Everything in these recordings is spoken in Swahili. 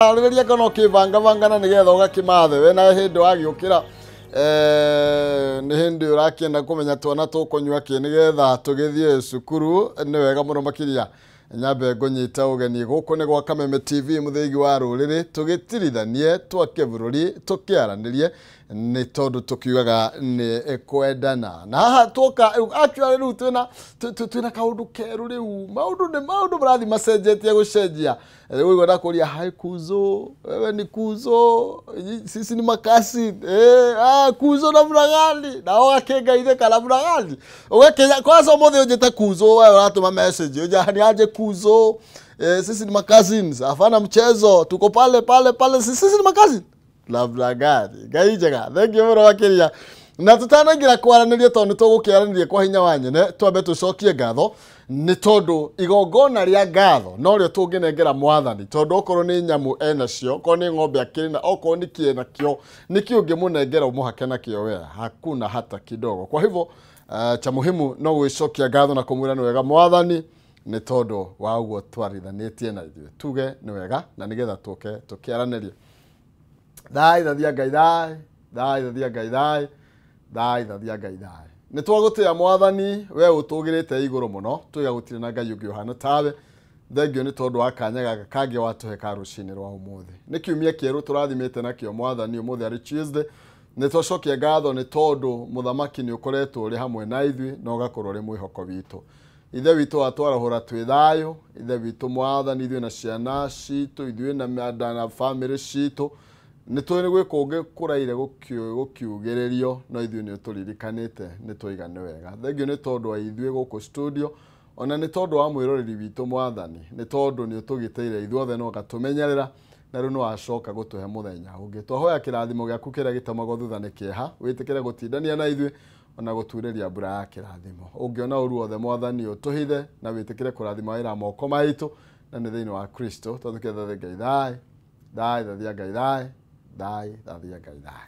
Rĩrĩa kono kĩbanga bangana nĩgetha ũgakimathe we na hĩndĩ wagiũkĩra nĩ hĩndĩ ũrakĩenda kũmenya twana tũkũnyua kĩ nĩgetha tũgĩthiĩ cukuru nĩ wega mũno makĩria nyambe ngũnyita ũgeni gũkũ nĩ gwa Kameme TV mũthĩgi wa rũrĩrĩ tũgĩtirithanie twake bũrũri tũkĩaranĩrie nĩ tondũ tũkiugaga nĩ kwendana na haha tuoka actually rĩu twĩna kaũndũ kerũ rĩu maũndũ marathi macenjetie gũcenjia rĩu igwenda kũria hai Kuzo wewe ni Kuzo sisi ni makasi Kuzo na mragani na ũgakĩngaithĩka na mragani ũgakĩnya kwanza mũthĩ ũnjĩte Kuzo wewe ũratũma message ũjani aje Kuzo sisi ni makazins afana mchezo tuko pale sisi ni makazins la mragani gaijega thank you mũno makĩria na tũtanangira kwaranĩria tondũ tũgũkĩaranĩria kwa hinya wa nyene twambe tũcokie ngatho nĩ tondũ igongona rĩa ngatho no rĩo tũngĩnengera mwathani tondũ okorwo nĩ nyamũ enacio ko nĩ ng'ombe akĩrĩ na okorwo nĩ kĩena kĩo nĩkĩo ũngĩmũnengera ũmũhake nakĩo wea hakuna hata kidogo kwa hivyo cha muhimu no gwĩcokia ngatho na kũmwĩra nĩ wega mwathani nĩ tondũ wa ũguo twarithanĩtie na ithuĩ tuge nĩ wega na nĩgetha tũke tũkĩaranĩrie thai thathia ngai thai thathia ngai thai thathia ngai thai nĩ twagũtĩa mwathani we ũtũgĩrĩte igũrũ mũno tũiga gũtirĩ na ngai ũngĩ ũhana tawe thengio nĩ tondũ wa kanya gaka kangĩ watũhe ka rũcinĩ rwa ũmũthĩ nĩ kiumia kĩerũ tũrathimĩte nakĩo mwathani ũmũthĩ arĩ Tuesday nĩ twacokia ngatho nĩ tondũ mũthamaki nĩ ũkoretwo ũrĩ hamwe na ithuĩ na ũgakorwo ũrĩ mwĩhoko witũ ithe witũ atwarahũra twĩ thayũ ithe witũ mwathani ithuĩ na ciana citũ ithuĩ na bamĩrĩ citũ nĩ twĩrĩ gwĩka ũngĩ kũraire gũkiugĩrĩrio no ithuĩ nĩ ũtũririkanĩte nĩ tũiga nĩ wega thengio nĩ tondũ wa ithuĩ gũkũ studio ona nĩ tondũ wa mwĩroreri witũ mwathani nĩ tondũ nĩ ũtũgĩteire ithuothe no gatũmenyerera na rĩu no wacoka gũtũhe mũthenya ũngĩ twahoya kĩrathimo gĩaku kĩrĩa gĩtamagwo thutha nĩ kĩeha wĩtĩkĩre gũtindania na ithuĩ ona gũturĩria mbura ya kĩrathimo ũngĩona ũru wothe mwathani ũtũhithe na wĩtĩkĩre kũrathima wĩra moko maitũ na nĩ thĩinĩ wa Kristo twatũkĩtha ngai thai thathia ngai thai thathia ngai thai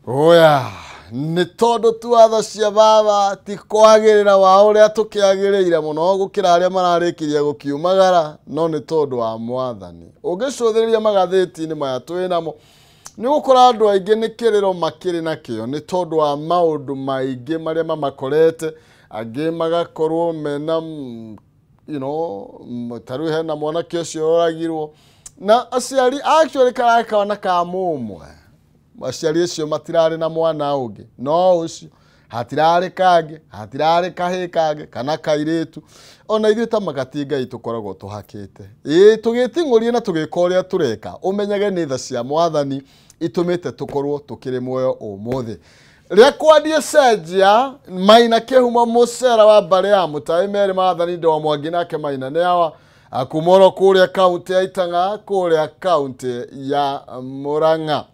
oya nĩ tondũ tuatho cia baba ti kwagĩrĩra wa ũrĩa tũkĩagĩrĩire mũno gũkĩra arĩa mararĩkĩria gũkiumagara no nĩ tondũ wa mwathani ũngĩcũthĩrĩria magathĩti-inĩ maya twĩnamo nĩ gũkora andũ aingĩ nĩ kĩrĩro makĩrĩ nakĩo nĩ tondũ wa maũndũ maingĩ marĩa mamakorete angĩ magakorwo mena tarĩu hena mwanake ũcio ũragirwo na aciari actually karaka na kamũmwe aciari acio matirarĩ na mwana ũngĩ no ũcio hatirarĩ kangĩ hatirarĩ kahĩ kangĩ kana kairĩtu ona ithuĩ ta magati ngai tũkoragwo tũhakĩte tũgĩting'ũrie na tũgĩka ũrĩa tũreka ũmenyage nĩ tha cia mwathani itũmĩte tũkorwo tũkĩrĩ muoyo ũmũthĩ rĩa kwandie cenjia Maina Kĩhumo mũcera wa mbarĩ ya Mũtaĩ Merĩ Maathani Ndo Mwangi nake Maina nĩ awa akumoro kũrĩa kaunti ya Itang'a kũrĩa kaunti ya Murang'a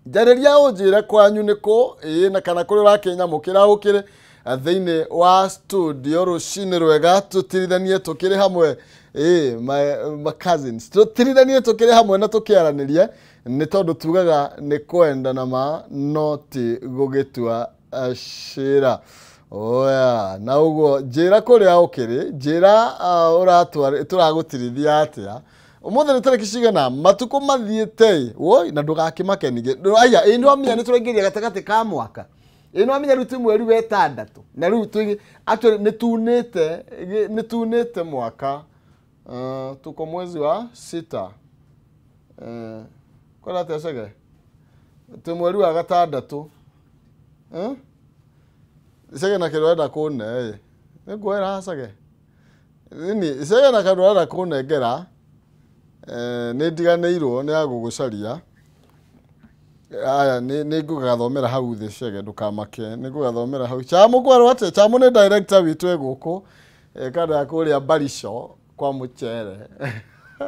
njarĩria ũnjĩre kwanyu nĩkũ na kana kũrĩa ũrakĩnyamũkĩra ũkĩrĩ thĩinĩ wa studio rũcinĩ rwega tũtirithanie tũkĩrĩ hamwe my cousins tũtirithanie tũkĩrĩ hamwe na tũkĩaranĩrie nĩ tondũ tugaga nĩ kwendana ma no ti gũgĩtua cira oya na ũguo njĩra kũrĩa ũkĩrĩ njĩra tũragũtirithia atĩa ũmũthĩ nĩ tarĩki cigana matukũ mathiĩte woi na ndũgakĩmake ningĩ aya nĩ wamenya nĩ tũraingĩria gatagatĩ ka mwaka nĩ wamenya rĩu ti mweri wa ĩtandatũ na rĩu actually nĩ tunĩte mwaka tuko mwezi wa 6 kwenda atecege ti mweri wa gatandatũ icege na kĩrũ enda kũne nĩ ngwĩra hacage icege na kĩrũ enda kũnengera nĩ ndiganĩirwo nĩ agũgũcaria aya nĩ ngũgathomera hau thĩ cege ndũkamake nĩ ngũgathomera hau Chamu kwarwo atĩ Chamu nĩ director witũ gũkũ kada ya kũrĩa Barisho kwa mũcere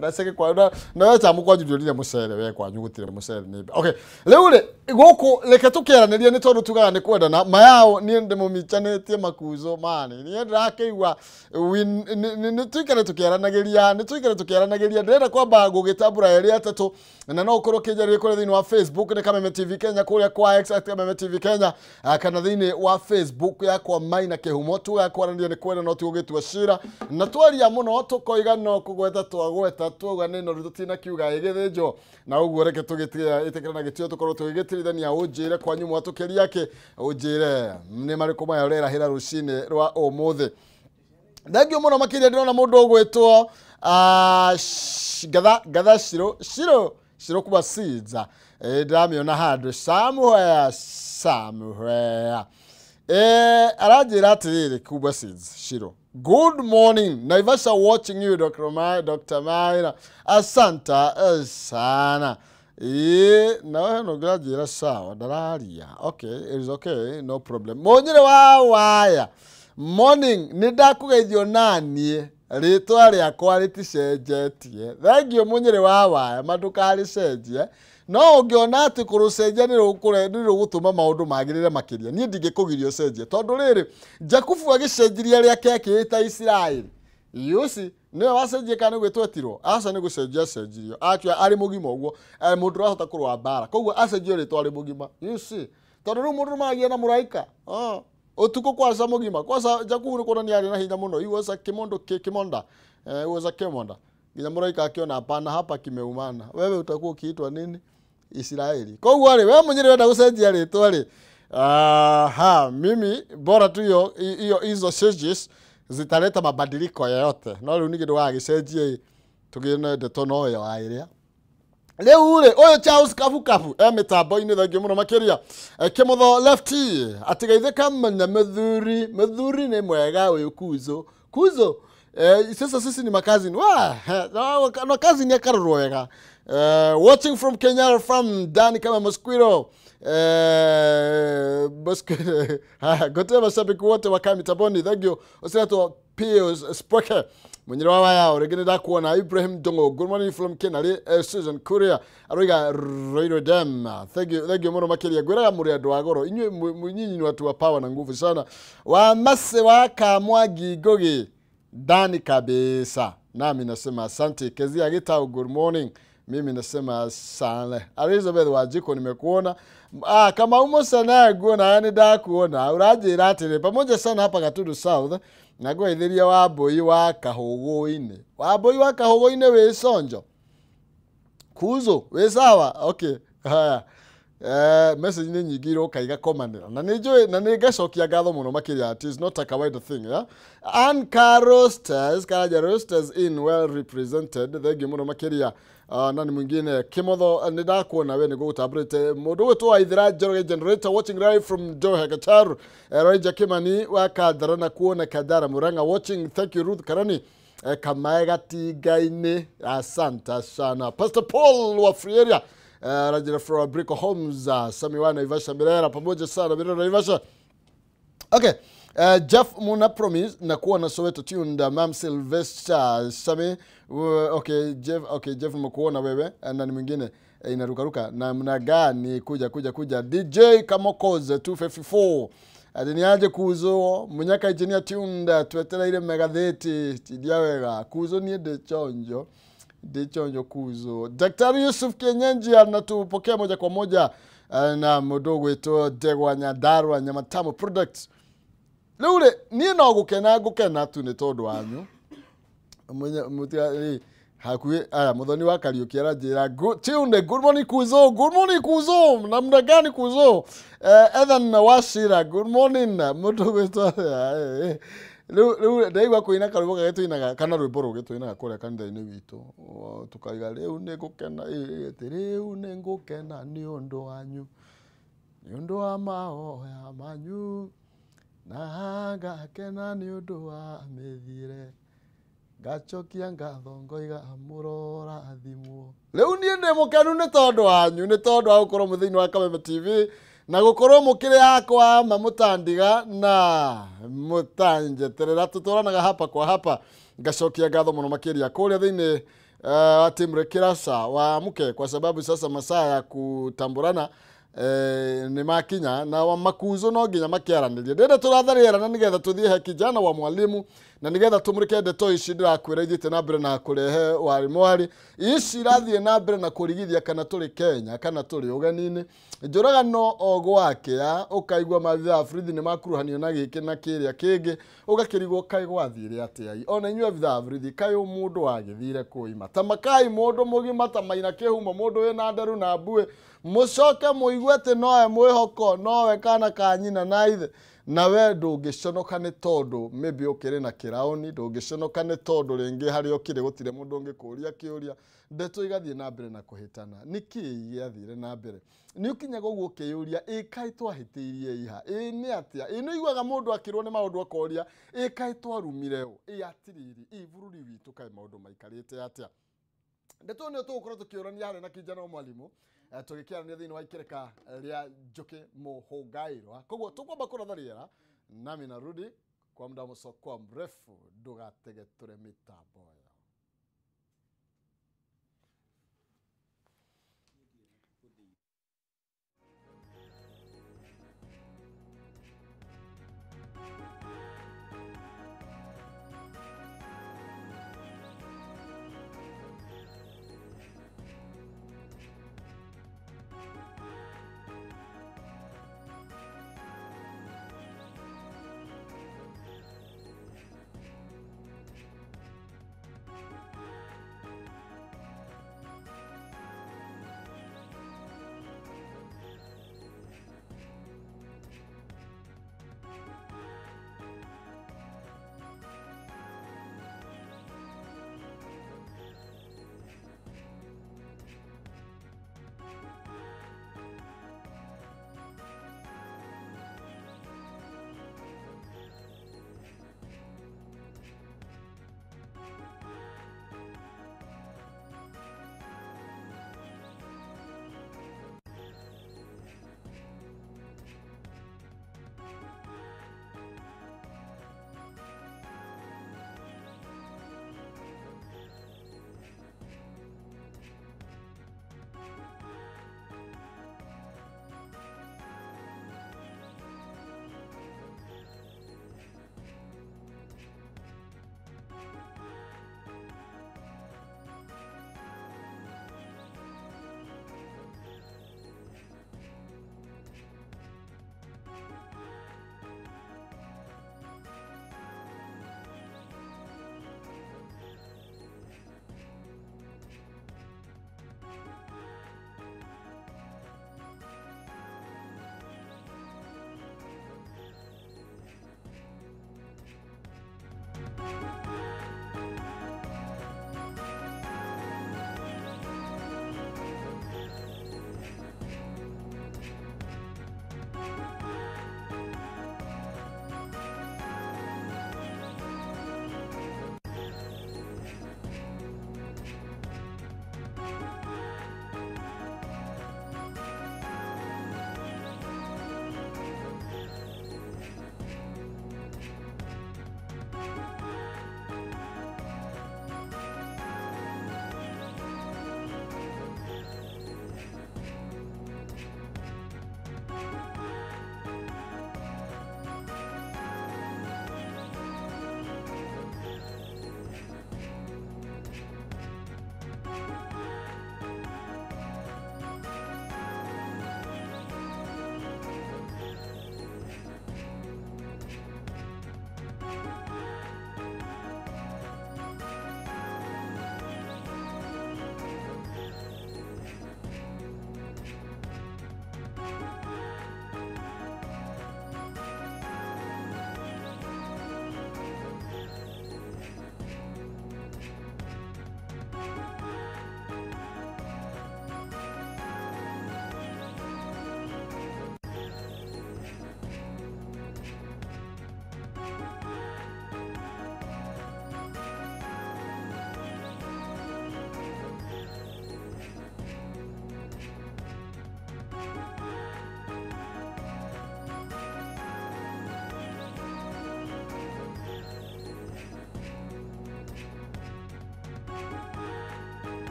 na cege kwa na Chamu kwanjũrĩria mũcere we kwanyu gũtirĩ mũcere nĩ okay rĩu rĩ gũkũ reke tũkĩaranĩria nĩ tondũ tugaga nĩ kwendana mayao niĩ ndĩmũmicanĩtie Makuzo mani niĩ ndĩrakĩigua nĩ tuikare tũkĩaranagĩria ndĩrenda kwamba gũgĩtambũra erĩ atatũ na no ũkorwo kĩnjarĩrie kũrĩa thĩinĩ wa Facebook nĩ Kameme TV Kenya kũrĩa kwa X Kameme TV Kenya kana thĩinĩ wa Facebook yakwa Maina Kĩhumo tugakwaranĩria nĩ kwenda no tugĩtua cira na twaria mũno tũkoiga no kũgweta twagweta tũngĩhota tuoganĩno rutina kiuga igĩthĩnjwo na ũguo reke tũgĩtĩkĩra na gĩtĩo tũkorwo tũgĩgĩtirithania ũnjĩre kwanyu mwatũkĩria kĩ ũnjĩre nĩ marĩkũ maya ũrerahĩra rũcinĩ rwa ũmũthĩ. Thengio mũno makĩria ndĩrona mũndũ ũgwĩtwo Gatha Shiro kuma Seeds. Ndamĩona handũ somewhere. Arajĩra atĩrĩrĩ kuma Seeds Shiro. Good morning. Naivasha watching you, Dr. Maina. Asanta sana. Na no grajira sawa dararia. Okay, it is okay, no problem. Monyere wa waya. Morning, nidakugeithio nanie. Ritwa rĩakwa rĩticenjetie. Thengio monyere wa waya, madukari cenjie. No ũngĩona atĩ kũrũcenjia nĩ rũgũtũma maũndũ magĩrĩre makĩria. Niĩ ndingĩkũgiria ũcenjie. Tondũ rĩrĩ, Jakubu agĩcenjirie rĩa keke ta Isiraeli. Yusi, nĩwe wacenjie kana gwĩtwo etirwo. Aca nĩ gũcenjia cenjirio. Atwa arĩ mũgima ũguo. Mũndũ ũrahota kũrũa mbara. Koguo acenjio rĩtwa arĩ mũgima. Yusi. Tondũ rĩu mũndũ magia na mũraika. Ũtukũ kwaca mũgima. Kwaca Jakubu nĩ kuonania arĩ na hinya mũno. He was a kimonda. He was a kimonda. Nginya mũraika akiona hapana hapa kimeumana. Wewe utakuwa ukiitwa nini? Israeli. Koguo rĩ, wewe mwenyewe wenda gũcenjia rĩtwa rĩ. Mimi bora tu hizo changes zitaleta mabadiliko yoyote. No rĩu nĩ kĩndũ gagĩcenjie tũgĩe ndeto no yo aĩrĩa. Rĩu rĩ, ũyũ Charles Kabukabu mĩtambo-inĩ thengio mũno makĩria. Kĩmotho lefty atigeithĩka menya mũthuri nĩ mwega ũyũ Kuzo. Sasa sisi ni makazini. No kazini ya karorwo wega. Watching from Kenya from Dani kama Mosquito. Gote mashabiki wote wa Kamitaboni. Thengio osirato Pius Spoke. Mwenyere wa waya oregene da kuona Ibrahim Dongo. Good morning from Kenya. Susan Korea. Aroiga Roido Dem. Thengio mũno makĩria. Gwĩraga mũrĩ andũ a goro. Inyuĩ nyinyi ni watu wa power na nguvu sana. Wa mase wa Kamwangi Ngogi. Dani kabisa. Nami nasema asante. Kezia Gitau, good morning. Mimi nasema sana. Elizabeth Wajiko nimekuona. Kama umo sana guona yani da kuona. Urajĩra atĩrĩ pamoja sana hapa Gatundu South. Nagwa ithiria wa Mbũi wa Kahũgũ-inĩ. Wa Mbũi wa Kahũgũ-inĩ wĩ Sonjo. Kuzo wĩ sawa. Okay. Haya. Message ni nyingi iroka komanira na nĩnjũĩ na nĩngacokia ngatho mũno makĩria. It is not a kawaida thing, yeah. And Roasters in well represented. Thengio mũno makĩria. Nani mwingine Kĩmotho nĩndakuona we nĩgũgũtamburĩte mũndũ wĩtwo Waithĩra Njoroge generator watching live from Doha Qatar. Roger Kimani wa Kadara na kuona Kadara Murang'a watching. Thank you Ruth Karani. Kamaega Tigaine. Asante sana. Pastor Paul wa Frieria. Rajira from Brico Homes. Samiwa Naivasha Mirera pamoja sana Mirera Naivasha. Okay. Jeff Muna Promise na kuona Soweto tuned. Mam Sylvester Sami. Okay Jeff mkuona wewe na ni mwingine inarukaruka na mnagani kuja DJ Kamokoze 254 adiniaje Kuzo munyaka engineer tuned twetera ile megatheti tidia wega Kuzo ni de chonjo Kuzo. Daktari Yusuf Kenyenji anatupokea moja kwa moja na mdogo wetu Degwa Nyandarua Nyamatamu Products. Lule ni no gukena tu ni tondu wanyu mutia hakuye muthoni wa Kariuki arajira good morning Kuzo namna gani Kuzo. Ethan Washira good morning mudu wetu ndaigua kuina karugo gagĩtũinaga kana rwĩmbo rũgĩtũinaga kũrĩa kanitha-inĩ witũ tukaiga rĩu nĩ ngũkena nĩ ũndũ wanyu nĩ ũndũ wa mahoya manyu na ngakena nĩ ũndũ wa mĩthiĩre ngacokia ngatho ngoiga mũrorathimwo. Rĩu niĩ ndĩ mũkenu nĩ tondũ wanyu nĩ tondũ wa gũkorwo mũthĩinĩ wa Kameme TV na gũkorwo mũkĩrĩ yakwa mũtandiga na mũtanjeterera tũtũranaga hapa kwa hapa. Ngacokia ngatho mũno makĩria kũrĩa thĩinĩ wa timu Kirasa wa mke kwa sababu sasa masaa ya kutamburana ni makinya na wa Makuzo no nginya makiaranĩria. Ndĩrenda tũratharĩra na nĩgetha tũthiĩ he kijana wa mwalimu na nigetha tumurike ndeto ici ndirakwira ithiite na mbere na kurehe wari mwari ici irathie na mbere na kurigithia kana turi Kenya kana turi ugenini njuragano ogwake ya ukaigwa mathia Afrithi ni makuruhanio na giki na kiria kingi ugakirigwo kai gwathire atia ona inywe vitha Afrithi kai mundu wagithire kuima tamakai mundu mugima tamaina kihumo mundu wina nderu na mbue mucoke muigwete noe mwihoko nowe kana kanyina na ithe na we ndungiconoka ni tondu maybe ukiri na kiraoni ndungiconoka ni tondu ringi hari ukiri gutire mundu ungikuria kiuria ndeto igathie na mbere na kuhitana niki giathire na mbere ni ukinyaga uguo kiyuria ikai twahitiirie iha ni atia ino igwaga mundu akirwo ni maundu akoria ikai twarumire u atiriri bururi witu kai maundu maikarite atia ndeto ni tukura tukiurania hari na kijana mwalimu tugikiarania thiini wa ikereka ria Njuki Muhungairwa koguo tukwamba kuratha nami narudi kwa muda musoko mrefu ndugatege ture mitambo.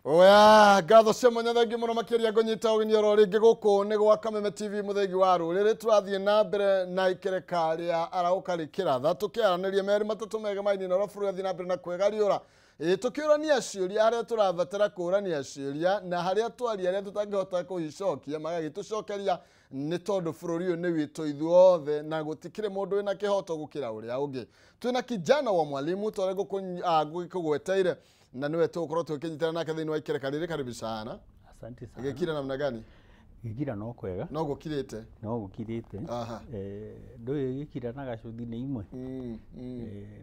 Oya gatho cia mwanya thengi muno makiria ngonyita ugini oro ringi guku ni gwa Kameme TV muthengi wa ruriri turathie na mbere na ikerekari ya arauka kiratha tukiaranirie meri matatu mega maini na rofuru athie na mbere na kwegariura tukiurania ciuria haria turabatara kurania ciuria na haria twari aria tutangihota kuhicokia magagitucokeria ni tondu bururi uyu ni witu ithuothe na gutikire mundu wina kihoto gukira uria ungi twina kijana wa mwalimu tware gukugweteire na niwe tukorwo tukinyitana nake thiini wa ikerekari riri karibu sana. Asante sana. Gikira namna gani? Gikira no kwega. No gukirite. No gukirite. Aha. Ndoye gikira na gacuthi ni imwe.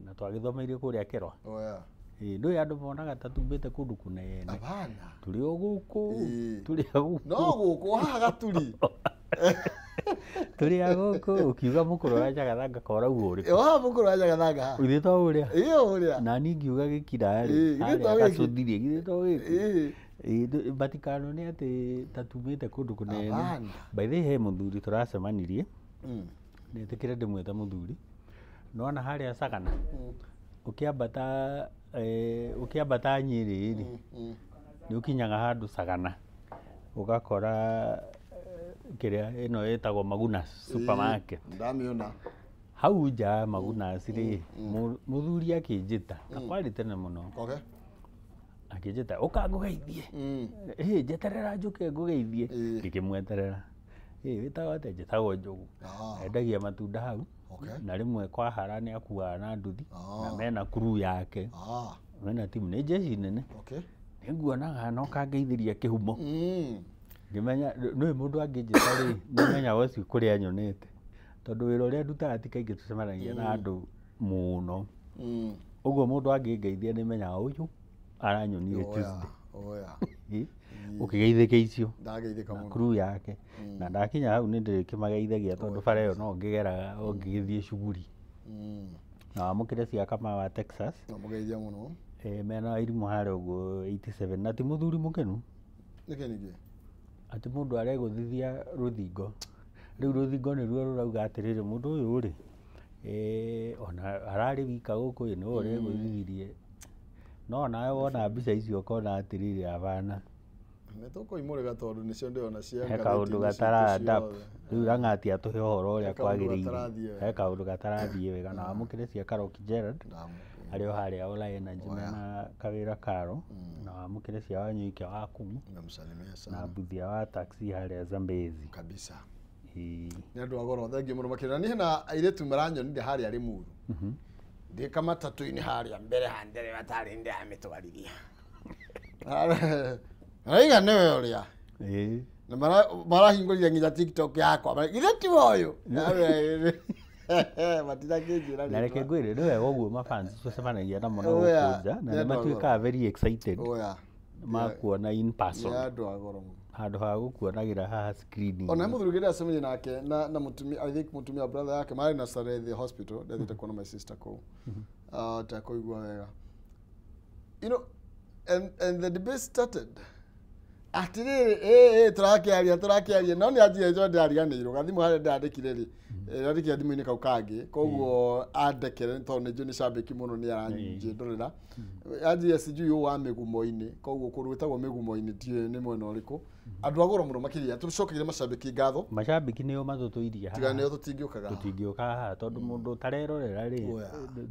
Na twagithomeire kuria Kerwa. Oya. Ndoye andu monaga tatumbite kundu kunene. Abana. Turi o guku. Turi o guku. No guku haga turi. Turi a guku ukiuga mukuru wa Jagathanga kora uri. Mukuru wa Jagathanga. Uthi to uria. Uria. Na ni ngiuga gikira ri. Gacuthi ri githe to giki. Batikano ni ati tatumite kundu kunene. By the way muthuri turacemanirie. Ni tikire ndimwete muthuri. Nona haria Sagana. Ukiambata Nyeri ri. Ni ukinyaga handu Sagana. Ugakora kiria ino etagwo Magunas supermarket. Ndamiona. Hau nja Magunas ri muthuri akinjita. Na kwari tene muno. Okay. Akijeta ukangugeithie njeterera njuke ngugeithie ndikimweterera witago ate njitagwo Njugu endagia matunda hau na rimwe kwa hara ni akuaga na nduthi na mena crew yake mena timu ni jeshi nene ninguonaga no kangeithiria kihumo ngimenya no mundu angijita ri nimenya wocio kuria nyonete tondu wira uria ndutaga ti kaingi tucemanagia na andu muno uguo mundu angingeithia nimenyaga uyu aranyonire Tuesday. Oya. Ukigeithike icio. Ndageithika muno. Crew yake. Na ndakinya hau ni ndirikimageithagia tondu bara iyo no ngigeraga ngigithie shughuli. Na mukire cia kama wa Texas. Na mugeithia muno. Mena irimu hare uguo 87 na ti muthuri mukenu. Nikenige. Ati mundu areguthithia ruthingo. Riu ruthingo ni ruo rurauga atiriri mundu uyu ri. Ona arari wika guku ni ureguthithirie. No nawe wona mbica icio kona atiriri abana ne toko imurega tondu nicio ndiona cia he kaundu gatara adapt riu rangati atuhe uhoro uria kwagiriire he kaundu gatarathie wega na amukire cia Karoki Gerald ario haria ola energy na kawira karo na amukire cia Wanyuike wa Kumu namsalimia sana na buthia wa taxi haria Zambezi kabisa ni andu agoro thengi muno makira ni na airetu maranyonire haria Limuru ndi kama tatu-ini haria mbere handere batari ndi amitwariria aiga newe uria na marahingurire nginya TikTok yakwa githe ti woyo matira kinjira na reke ngwire ndio wega uguo mafans tucemanagia na muno gukunja na nĩ matuĩkaga very excited makuona in person andu agoro handu ha gukuonagira haha screen ona muthurugire acemenya nake na mutumi I think mutumia brother yake mari na Sarethi hospital ndathite kuona my sister ko ta koigwa wega you know and the debate started atiri turakiaria no ni ajie jo ndariganirwo gathimu hare ndandikire ri rarikia thimu-ini kau kangi koguo andekere tondu njo ni shabiki muno ni aranjindurira ajie sijui yo wa migumo-ini koguo kurwitagwo migumo-ini ti ni mwena uriku andu agoro muno makiria tucokagire mashabiki ngatho mashabiki niyo mathutuirie haha tigane tutingiukaga haha tondu mundu tarerorera ri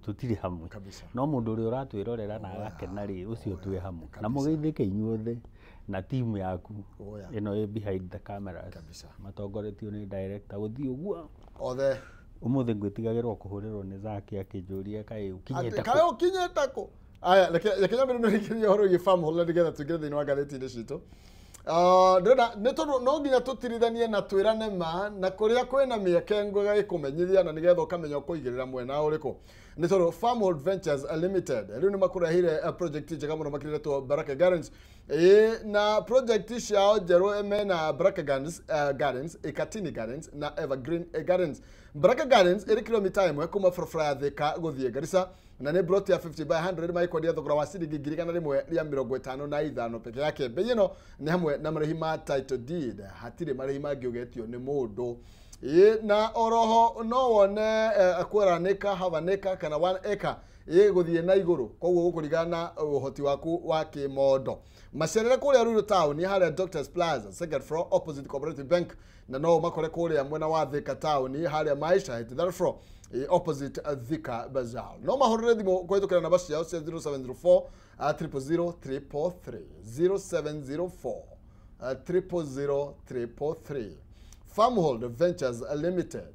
tutiri hamwe no mundu uri uratwirorera na agakena ri ucio twi hamwe na mugeithike inyuothe na timu yaku ino behind the cameras matongoretio ni director guthii uguo othe umuthi ngwitigagirwo kuhurirwo ni Zaki akinjuria kai ukinyeta ko aya leke nyambe no rikiria horo ye farm hole together together in wagareti ni cito ndona ne tondu no nginya tutirithanie na twirane ma na kuria kwina mieke ngoga ikumenyithia na nigetha ukamenya kuigirira mwena uriku ni tondu Farmhold Ventures Limited riu ni makurahire project njega muno makirire to Baraka Gardens na project ciao njeru emena Baraka Gardens Ikatini Gardens na Evergreen Gardens. Baraka Gardens iri kilomita imwe kuma Frofra Thika guthie Garissa na ni brought ya 50 by 100 maikwendia thogora wa ciringi 155 peke yake. Bei ino ni hamwe na marĩhi ma title deed, hatire marĩhi mangĩ ũgetio nĩ mũndũ. na oroho no wone kwaranĩka havanĩka kana 1 acre gũthiĩ na igũrũ koguo gũkũringana ũhoti waku wa kĩmondo macerere kũrĩa Ruiru town harĩa Doctors Plaza second floor opposite Cooperative Bank na no makore kũrĩa mwena wa Thika town harĩa Maisha third floor opposite Thika Bazaar no mahorere thimũ kũhĩtũkĩra namba ciao cia 0704 000 0704 000 Farmhold Ventures Limited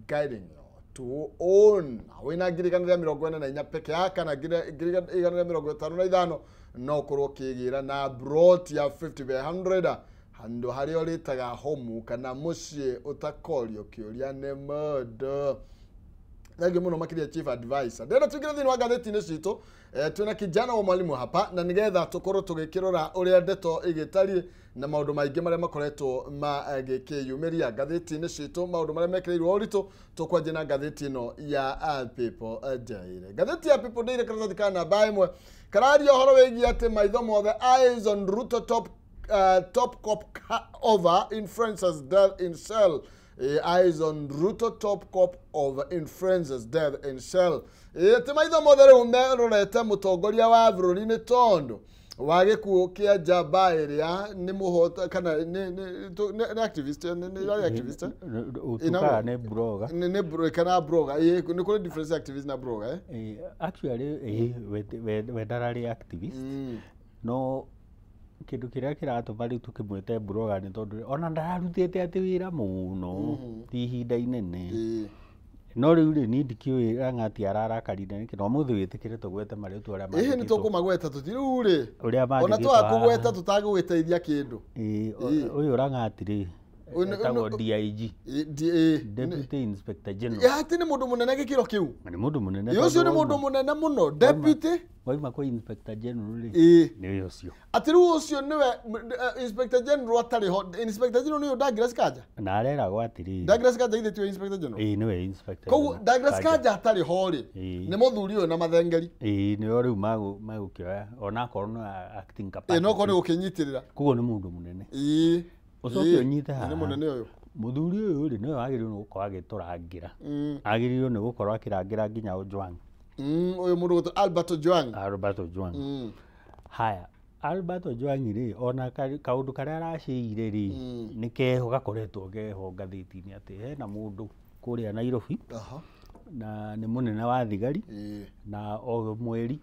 guiding you to own wina ngirigana ya 44 peke yake na ngirigana ya 55 no korwo kigira na brot ya 50 by 100 hando hario ritaga homu kana mucie utakorio kiuria ne murder nagi muno makiria chief advisor ndenda tugire thini wa gatheti-inĩ citũ twina kijana wa mwalimu hapa na nigetha tukorwo tugikirora uria ndeto igitarie na maundu maingi maria makoretwo magikiyumiria gatheti-inĩ citũ maundu maria mekirirwo uritu tukwanjia na gatheti ino ya People Daily. Gatheti ya People Daily karathi kana namba imwe kararia uhoro wigie ati maitho mothe eyes on Ruto top cop over influencers death in cell. Eyes on Ruto top cop over influencers death in cell. Ati maitho mothe riu merorete mutongoria wa bururi-inĩ tondu wa gĩkuũ kĩa njamba ĩrĩa nĩ mũhota kana nĩ activist nĩ activist utuka ne blogger nĩ kana blogger nĩ kũrĩ difference activist na blogger actually we darari activist no kindu kiria kiratuma riu tukimwite blogger ni tondu ona ndararutite ati wira muno ti ihinda inene no riu ri ni ndikiwira ngati ararakarire niki no muthu witikire tugwete mari tu aria mari ni tukumagweta tutiriu ri ona twakugweta tutagugiteithia kindu uyu urangati ri etagwo DIG Deputy Inspector General ati ni mundu munene gikiro kiu ni mundu munene ucio ni mundu munene muno deputy waima kwa Inspector General ri ni ucio ati riu ucio niwe Inspector General atari ho Inspector General ni Douglas Kanja na arera gwatiri Douglas Kanja ithitio Inspector General niwe Inspector ko Douglas Kanja atari ho ri ni muthuri uyu na mathengeri ni riu magukioya ona korwo no acting capacity no korwo ni gukinyitirira kugo ni mundu munene ucoke unyite ha ni munene uyu muthuri uyu ri niwe wagiriirwo ni gukorwo agiturangira agiriirwo ni gukorwo akirangira nginya Ojwang uyu mundu gutu Albert Ojwang haya Albert Ojwang ri ona kaundu karia aracire ri ni keho gakoretwo geho gatheti-ini ati hena mundu kuria Nairobi na ni munene wa thigari na o mweri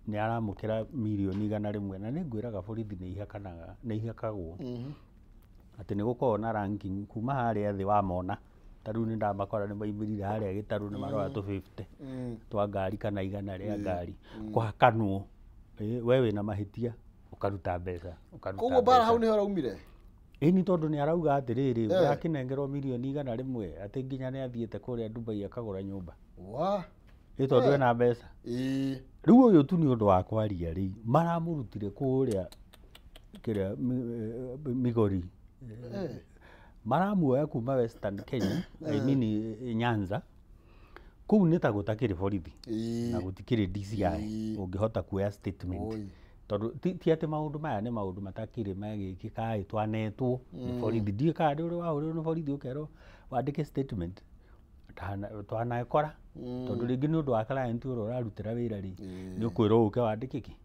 ni aramukira milioni 100 na ni ngwiraga borithi ni ihakagwo ati ni gukorwo na ranking kuma haria thi wa mona taru ni ndamakora ni maimirire haria gitaru ni maroa tu 50 twa ngari kana 100 ria ngari kwakanwo wewe na mahitia ukaruta mbeca koguo bara hau ni haraumire ni tondu ni arauga atiriri yakinengerwo milioni 100 ati nginya ni athiete kuria Dubai akagura nyumba tondu ena mbeca riu uyu tu ni undu wa kwaria ri maramurutire kuria kiria Migori maramuoya kuma Western Kenya I mean Nyanza kuu ni ta gutakiri borithi na gutikiri DCI ungihota kuoya statement tondu ti ati maundu maya ni maundu matakiri magikika twanetwo ni borithi ndi kandi uri wa uri ni borithi ukero wandike statement twanakora tondu ringi ni undu wa client uri urarutira wira ri ni ukwirwo uke wandike ki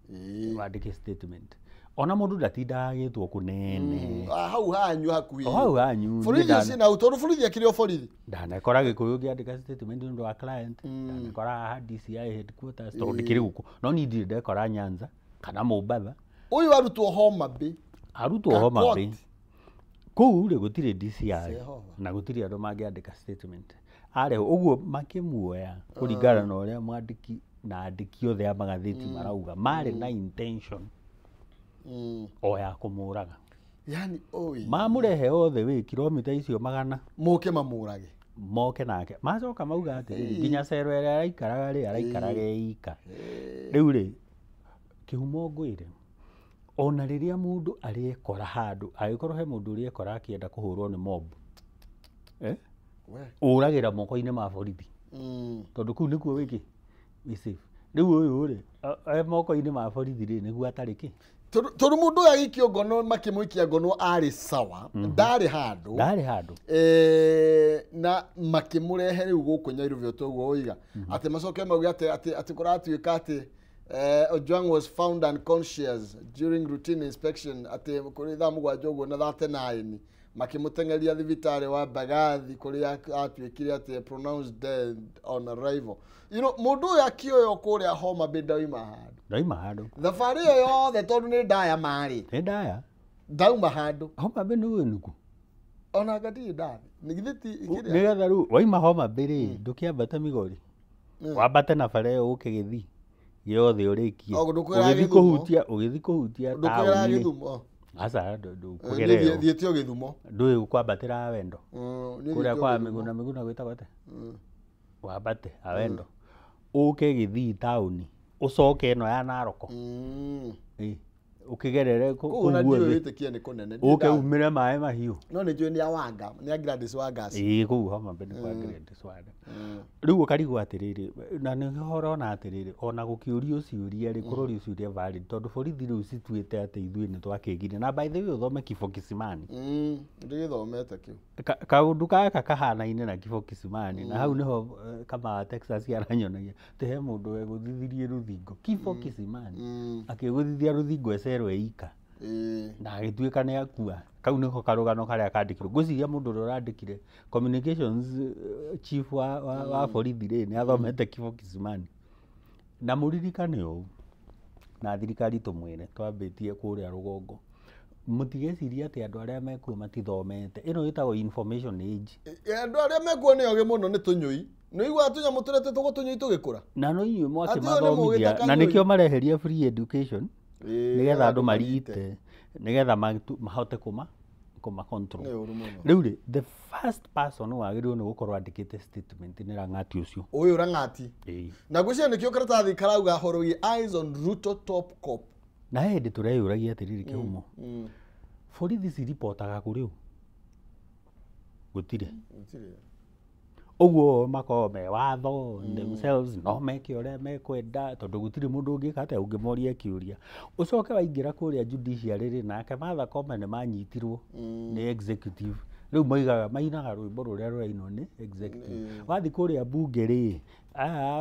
wandike statement ona mundu ndatinda agitwo kunene hau hanyu hakuhi hau hanyu borithi sina utoru borithi akirio borithi ndanakora gikuyu giandika statement ndu wa client ndanakora DCI headquarters tondu ndikiri guku no ni ndire ndekora Nyanza kana Mombasa uyu arutwo Homa Bay kuu ri gutire DCI na gutire andu mangiandika statement are uguo makimuoya kuringana na uria mwandiki na andiki othe a magatheti marauga mari na intention oya kumuraga yani oi mamurehe othe wi kilomita icio 100 moke mamurage moke nake macoka mauga ati nginya cero ria araikaraga ika riu ri kihumo ngwire ona riria mundu ariekora handu agikorwo he mundu uriekora akienda kuhurwo ni mob uragira moko-ini ma borithi tondu kuu nikuo wiki safe riu uyu ri moko-ini ma borithi ri niguo atari ki Tondu mundu ya gikio ngono makimuikia ngono ari sawa ndari handu na makimurehe riu guku Nyairobi toguo oiga ati macoke mauge ati kuratuika ati Ojwang was found unconscious during routine inspection ati kuri thaa mugwanja uguo na 39 makimutengeria thibitari wa Mbagathi kuri atuikire ati pronounced dead on arrival. You know, mundu ya kioyo kuria Homa Bay daima handu thabari yo yothe tondu ni ndaya mari ni ndaya dauma handu Homa Bay ni nuku ona gati ndathi nigithiti ikiri nigetha riu waima Homa Bay ri ndukiambata Migori wambate na bare yo ukigithii giothe urikie ugithi kuhutia tauni asa kugereo thietio Githumo ndui kwambatira Awendo kuria kwa Miguna gwitagwo ate wambate Awendo uke Githii tauni ucoke no ya Naroko ukigerere uke umire mai mahiu no ni ni awanga ni Gladys Wanga kuu Homa Bay ni kwa Gladys Wanga riu ukarigwa atiriri na ni horo na atiriri ona gukiurio ciuria ri kurori ciuria valid tondu borithi riu cituite ati ithui ni twakigire na by the way uthome Kifo Kisimani ndigithomete kiu kaundu kaka kahana-ine na Kifo Kisimani na hau niho kama Texas aranyonagia te he mundu weguthithirie ruthingo Kifo Kisimani akiguthithia ruthingo ecerwe ika na agituika ni akua kau niko karugano karia kandikirwo ngwiciria mundu uria urandikire communications chief wa borithi ri ni athomete Kifo Kisimani na muririkane u na thirikari tumwire twambitie kuria rugongo mutigeciria ati andu aria mekuo matithomete ino itagwo information age andu aria mekuo ni oge muno ni tunyui no igwa tunyamu turete tugutunyui tugikura na no inyuĩ mwake mathomithia na nikio mareheria free education nigetha andu marite nigetha mahote kuma control riu ri the first person wagiriwo ni gukorwo andikite statement ni Rang'ati ucio uyu Rang'ati na gwicia nikio karatathi karauga horogi eyes on Ruto top cop na hindi tureyuragia atiriri kihumo borithi ciripotaga kuriu gutire uguo makorwo me watho themselves no meke uria mekwenda tondu gutire mundu ungika ate ungemoria kiuria ucoke waingira kuria judiciary ri nake Martha Koome ni manyitirwo ni executive riu mainaga rwimbo ruria rurainwo ni executive wathi kuria bunge ri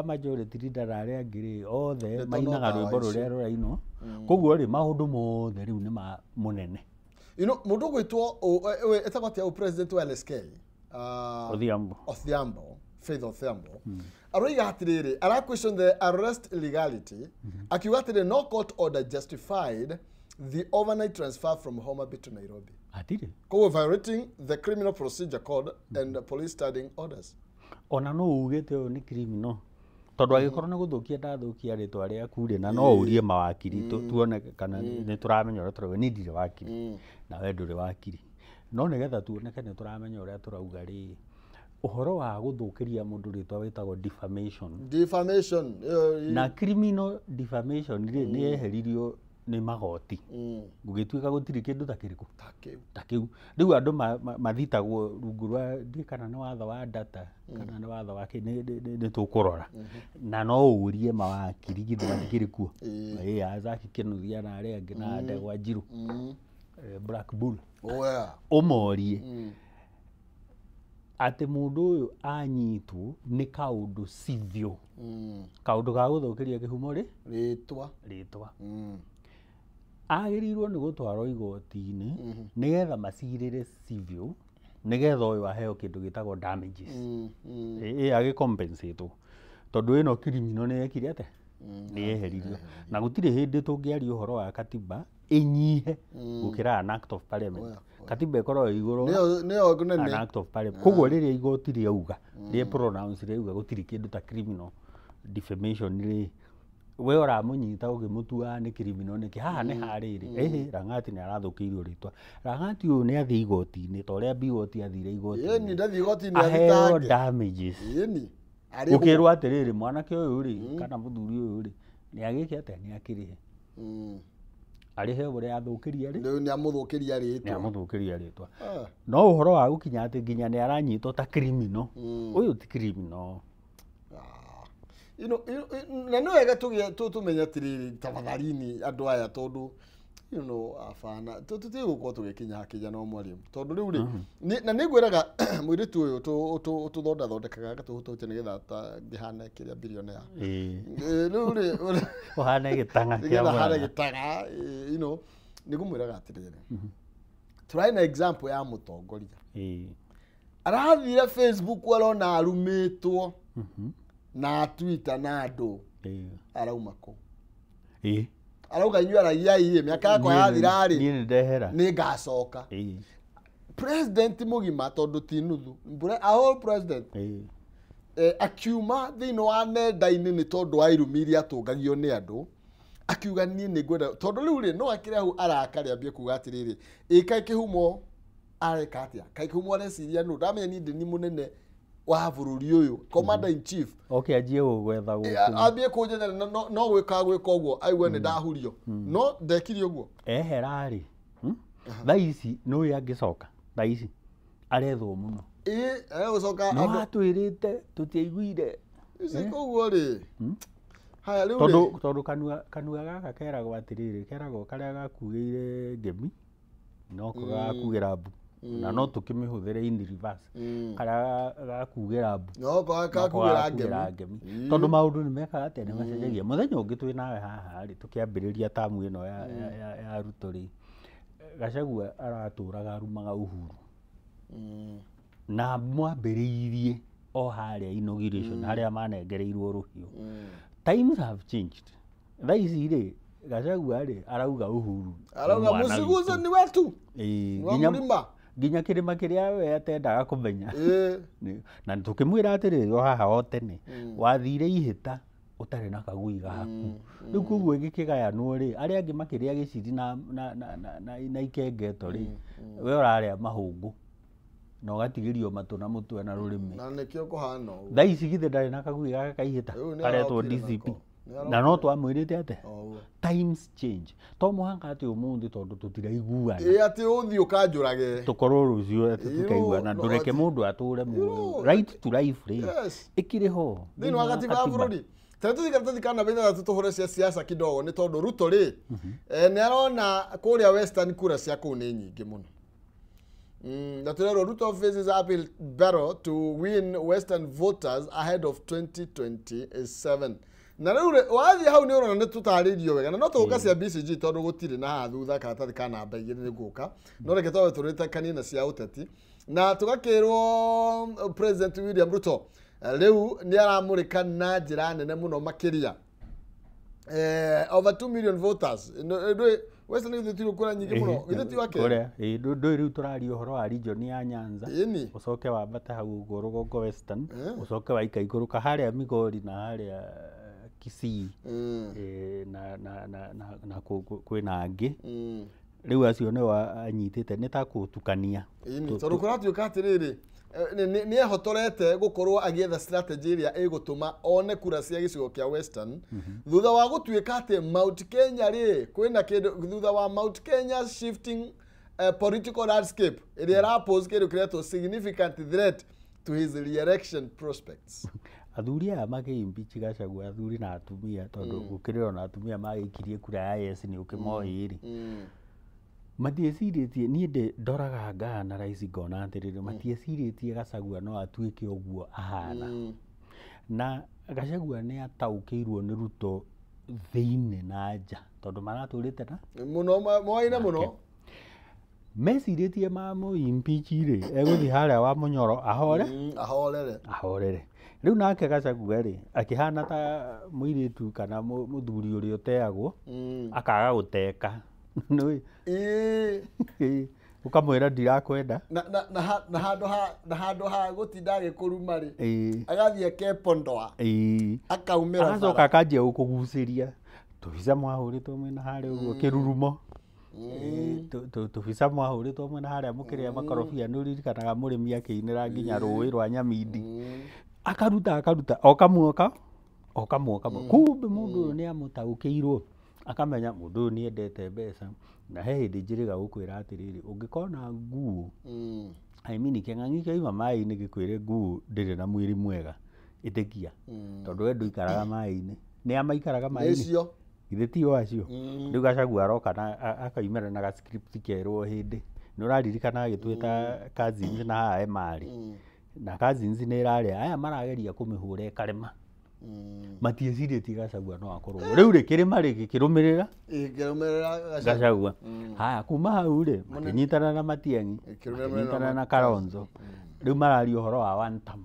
majority leader aria angi ri othe mainaga rwimbo ruria rurainwo koguo ri maundu mothe riu ni ma munene mundu gwitwo etagwo president wa LSK Odhiambo, Faith Odhiambo, aroiga atiriri, ara question the arrest illegality, akiuga atiri no court order justified the overnight transfer from Homa Bay to Nairobi. Atiri? Koguo violating the criminal procedure code and the police standing orders. Ona no ugete o ni criminal. Tondu agikorwo ni guthukia ndathukia ritwa riaku ri na no urie mawakiri tuone kana ni turamenya uria turauga ni ndire wakiri na we nduri wakiri. No nigetha tuoneke ni turamenya uria turauga ri uhoro wa guthukiria mundu ritwa witagwo defamation na criminal defamation ri ni eheririo ni magoti gugituika gutiri kindu ta kiu riu andu mathitagwo rungu rwa kana ni watho wa data kana ni watho wa ni tukurora na no urie mawakiri githira kiri kuo azaki kinuthia na aria angi na Ndegwa Njiru Black Bull umorie ati mundu uyu anyitwo ni kaundu civil kaundu ga guthukiria kihumo ri ritwa agirirwo ni gutwarwo igoti-ini nigetha macirire civil nigetha uyu aheo kindu gitagwo damages agi compensate tondu ino criminal ni ekire ate ni eheririo na gutire hindi tungiaria uhoro wa katiba inyihe gukira an act of parliament katiba ikorwo iguru an act of parliament koguo riria igoti riauga ri pronounce riauga gutiri kindu ta criminal defamation ri we uramunyita ugimutua ni criminal niki haha ni hariri Rang'ati ni arathukiirio ritwa Rang'ati uyu ni athii igoti-ini ta uria bigoti athire igoti-ini ndathi igoti-ini aheo damages ukirwo atiriri mwanake uyu ri kana muthuri uyu ri ni agike ate ni akirihe arihe uria athukiria ri ni amuthukiria ritwa no uhoro wa gukinya ati nginya ni aranyitwo ta criminal uyu ti criminal na no wega tumenya atiriri tafadhalini andu aya tondu you know afana tuti guko tugikinya hakinya no mwalimu tondu riu ri na nigwiraga mwiritu uyu tuthondekaga gatuhutu nigetha ngihane kiria billionaire riu ri uhane gitanga kia mwana hane gitanga you know nigumwiraga atiriri turai na example ya mutongoria arathire Facebook arona arumitwo na Twitter na andu arauma ko arauga inyuĩ aragia miaka yakwa yathira rĩ niĩ ndehera nĩ ngacoka president mugima tondu ti nuthu a whole president akiuma thĩinĩ wa nenda-inĩ nĩ tondu wa irumi iria atũngagio nĩ andũ akiuga niĩ nĩ ngwenda tondu rĩu rĩ no akĩrĩ hau arakari ambie kuga atĩrĩrĩ kaĩ kĩhumo areka atĩa kaĩ kĩhumo areciria nũ ndamenya niĩ ndĩ ni mũnene wa bũrũri ũyũ commander in chief anjie gũgwetha gũkũ ambie kũnjethera no gwĩka ũguo aigua nĩ ndahurio no ndekire ũguo ehera rĩ thaa ici nũĩ angĩcoka thaa ici arethwo mũno gũcoka no atwĩrĩte tũtiaiguire ũguo rĩ haya rĩu tondũ kanua gaka keragwo atĩrĩrĩ keragwo karĩa gakuĩire ngemi no ko gakuĩra mbu na no tukimihũthĩre in reverse karĩa gakugĩra mbu no ko gakugĩra ngemi tondũ maũndũ nĩ mekaga atĩ nĩ macenjagia mũthenya ũngĩ twĩ nawe haha rĩ tũkĩambĩrĩria tamu ĩno ya Ruto rĩ Gachagua aratũraga arumaga Uhuru na mwambĩrĩirie o harĩa inauguration harĩa manengereirwo rũhiũ times have changed thaa ici rĩ Gachagua rĩ arauga Uhuru arauga mũciguze ni wetu nginya kĩrĩma kĩrĩa we atendaga kũmenya na tũkĩmwĩra atĩrĩrĩ o haha o tene wathire ihĩta ũtarĩ na kagui gaku rĩu koguo gĩkĩgayanwo rĩ arĩa angĩ makĩrĩa gĩciri na ikengeto rĩ we ũrarĩa mahũngũ na ũgatigĩrio matũ na mũtwe na rũrĩmĩ na nĩkĩo kũhana ũguo thaa ici githĩ ndarĩ na kagui gaka kaihĩta karetwo DCP na no twamwĩrĩte atĩ times change to mũhaka atĩ ũmũthĩ tondũ tũtiraiguana atĩ ũthiĩ ũkanjũrage tũkorwo rũciũ tũkaiguana ndũreke mũndũ atũre muoyo right to life rĩ ĩkĩrĩ ho thĩinĩ wa gatiba ya bũrũri tũthikana bĩna tũhũre cia siasa kidogo nĩ tondũ Ruto rĩ nĩ arona kũrĩa Western kura cia kũu nĩ nyingĩ mũno na tũrerwo Ruto faces uphill battle to win Western voters ahead of 2027 na rĩu wathiĩ hau nĩ ũrona nĩ tũtarĩirio wega na no tũgũka cia BCG tondũ gũtirĩ na haha thutha karatathi ka namba igĩrĩ nĩ gũka no reke twabe tũrĩtekanie na cia ũteti na tũgakĩrwo President William Ruto rĩu nĩ aramũrĩka na njĩra nene mũno makĩria over 2 million voters Western nĩ gĩthĩtirwo kũra nyingĩ mũno gĩthĩti wake ndũĩ rĩu tũraria ũhoro wa region ya Nyanza ũcoke wambate hau ũguo rũgongo Western ũcoke waika igũrũka harĩa Migori na harĩa Kisii na kwĩna angĩ rĩu acio nĩo anyitĩte nĩ ta kũtukania tondũ kũratuĩka atĩrĩrĩ nĩ ehotorete gũkorwo agĩetha strategy ĩrĩa ĩgũtũma one kura cia gĩcigo kĩa Western thutha wa gũtuĩka atĩ Mount Kenya rĩ kwĩna kĩndũ thutha wa Mount Kenya shifting political landscape ĩrĩa ĩrapose kĩndũ kĩretwo significant threat to his re-election prospects athuri aya makĩimpeach Gachagua athuri na atumia tondũ gũkĩrĩ na atumia magĩikirie kura ya yes nĩ ũkĩmoĩ rĩ matiecirĩtie niĩ ndoraga ngana rais ngona atĩrĩrĩ matiecirĩtie Gachagua no atuĩke ũguo ahana na Gachagua nĩ ataũkĩirwo nĩ Ruto thĩinĩ na nja tondũ maratũrĩte na mũno moaine mũno mecirĩtie mamũimpeach rĩ egũthiĩ harĩa wa Mũnyoro ahorere rĩu nake Gachagua rĩ akĩhana ta mũirĩtu kana mũthuri ũrĩa ũteagwo akaga gũteka nĩ ukamwĩra ndirakwenda na handũ ha gũtinda agĩkũruma rĩ agathiĩ ekepondoa akaumĩra agacoka akanjia gũkũgucĩria tũbica mwahũrĩtwo mwĩna harĩa ũguo kĩrurumo tũbica mwahũrĩtwo mwĩna harĩa mũkĩrĩa makorobia nĩ ũririkanaga mũrĩmi akĩinĩra nginya rũĩ rwa Nyamindi akaruta o kamwe kumbe mũndũ ũyũ nĩ amũtaũkĩirwo akamenya mũndũ ũyũ nĩ endete mbeca na he hĩndĩ njĩrĩga gũkwĩra atĩrĩrĩ ũngĩkona nguo I mean kĩng'ang'i kĩaima maĩ-inĩ gĩkwĩre nguo ndĩrĩ na mwĩrĩ mwega ĩtĩkia tondũ we ndũikaraga maĩ-inĩ nĩ amaikaraga maĩ-inĩ ithe ti o acio riu Gachagua aroka na akaimera na ga script kerwo hindi no raririkana agitwita cousins na hae mari na cousins ni iraria aya marageria kumihura ikarema matiecirĩtie Gachagua no akorwo rĩu rĩ kĩrĩma rĩkĩ kĩrũmĩrĩra Gachagua haya kuma hau rĩ makĩnyitana na Matiang'i makĩnyitana na Kalonzo rĩu mararia ũhoro wa one term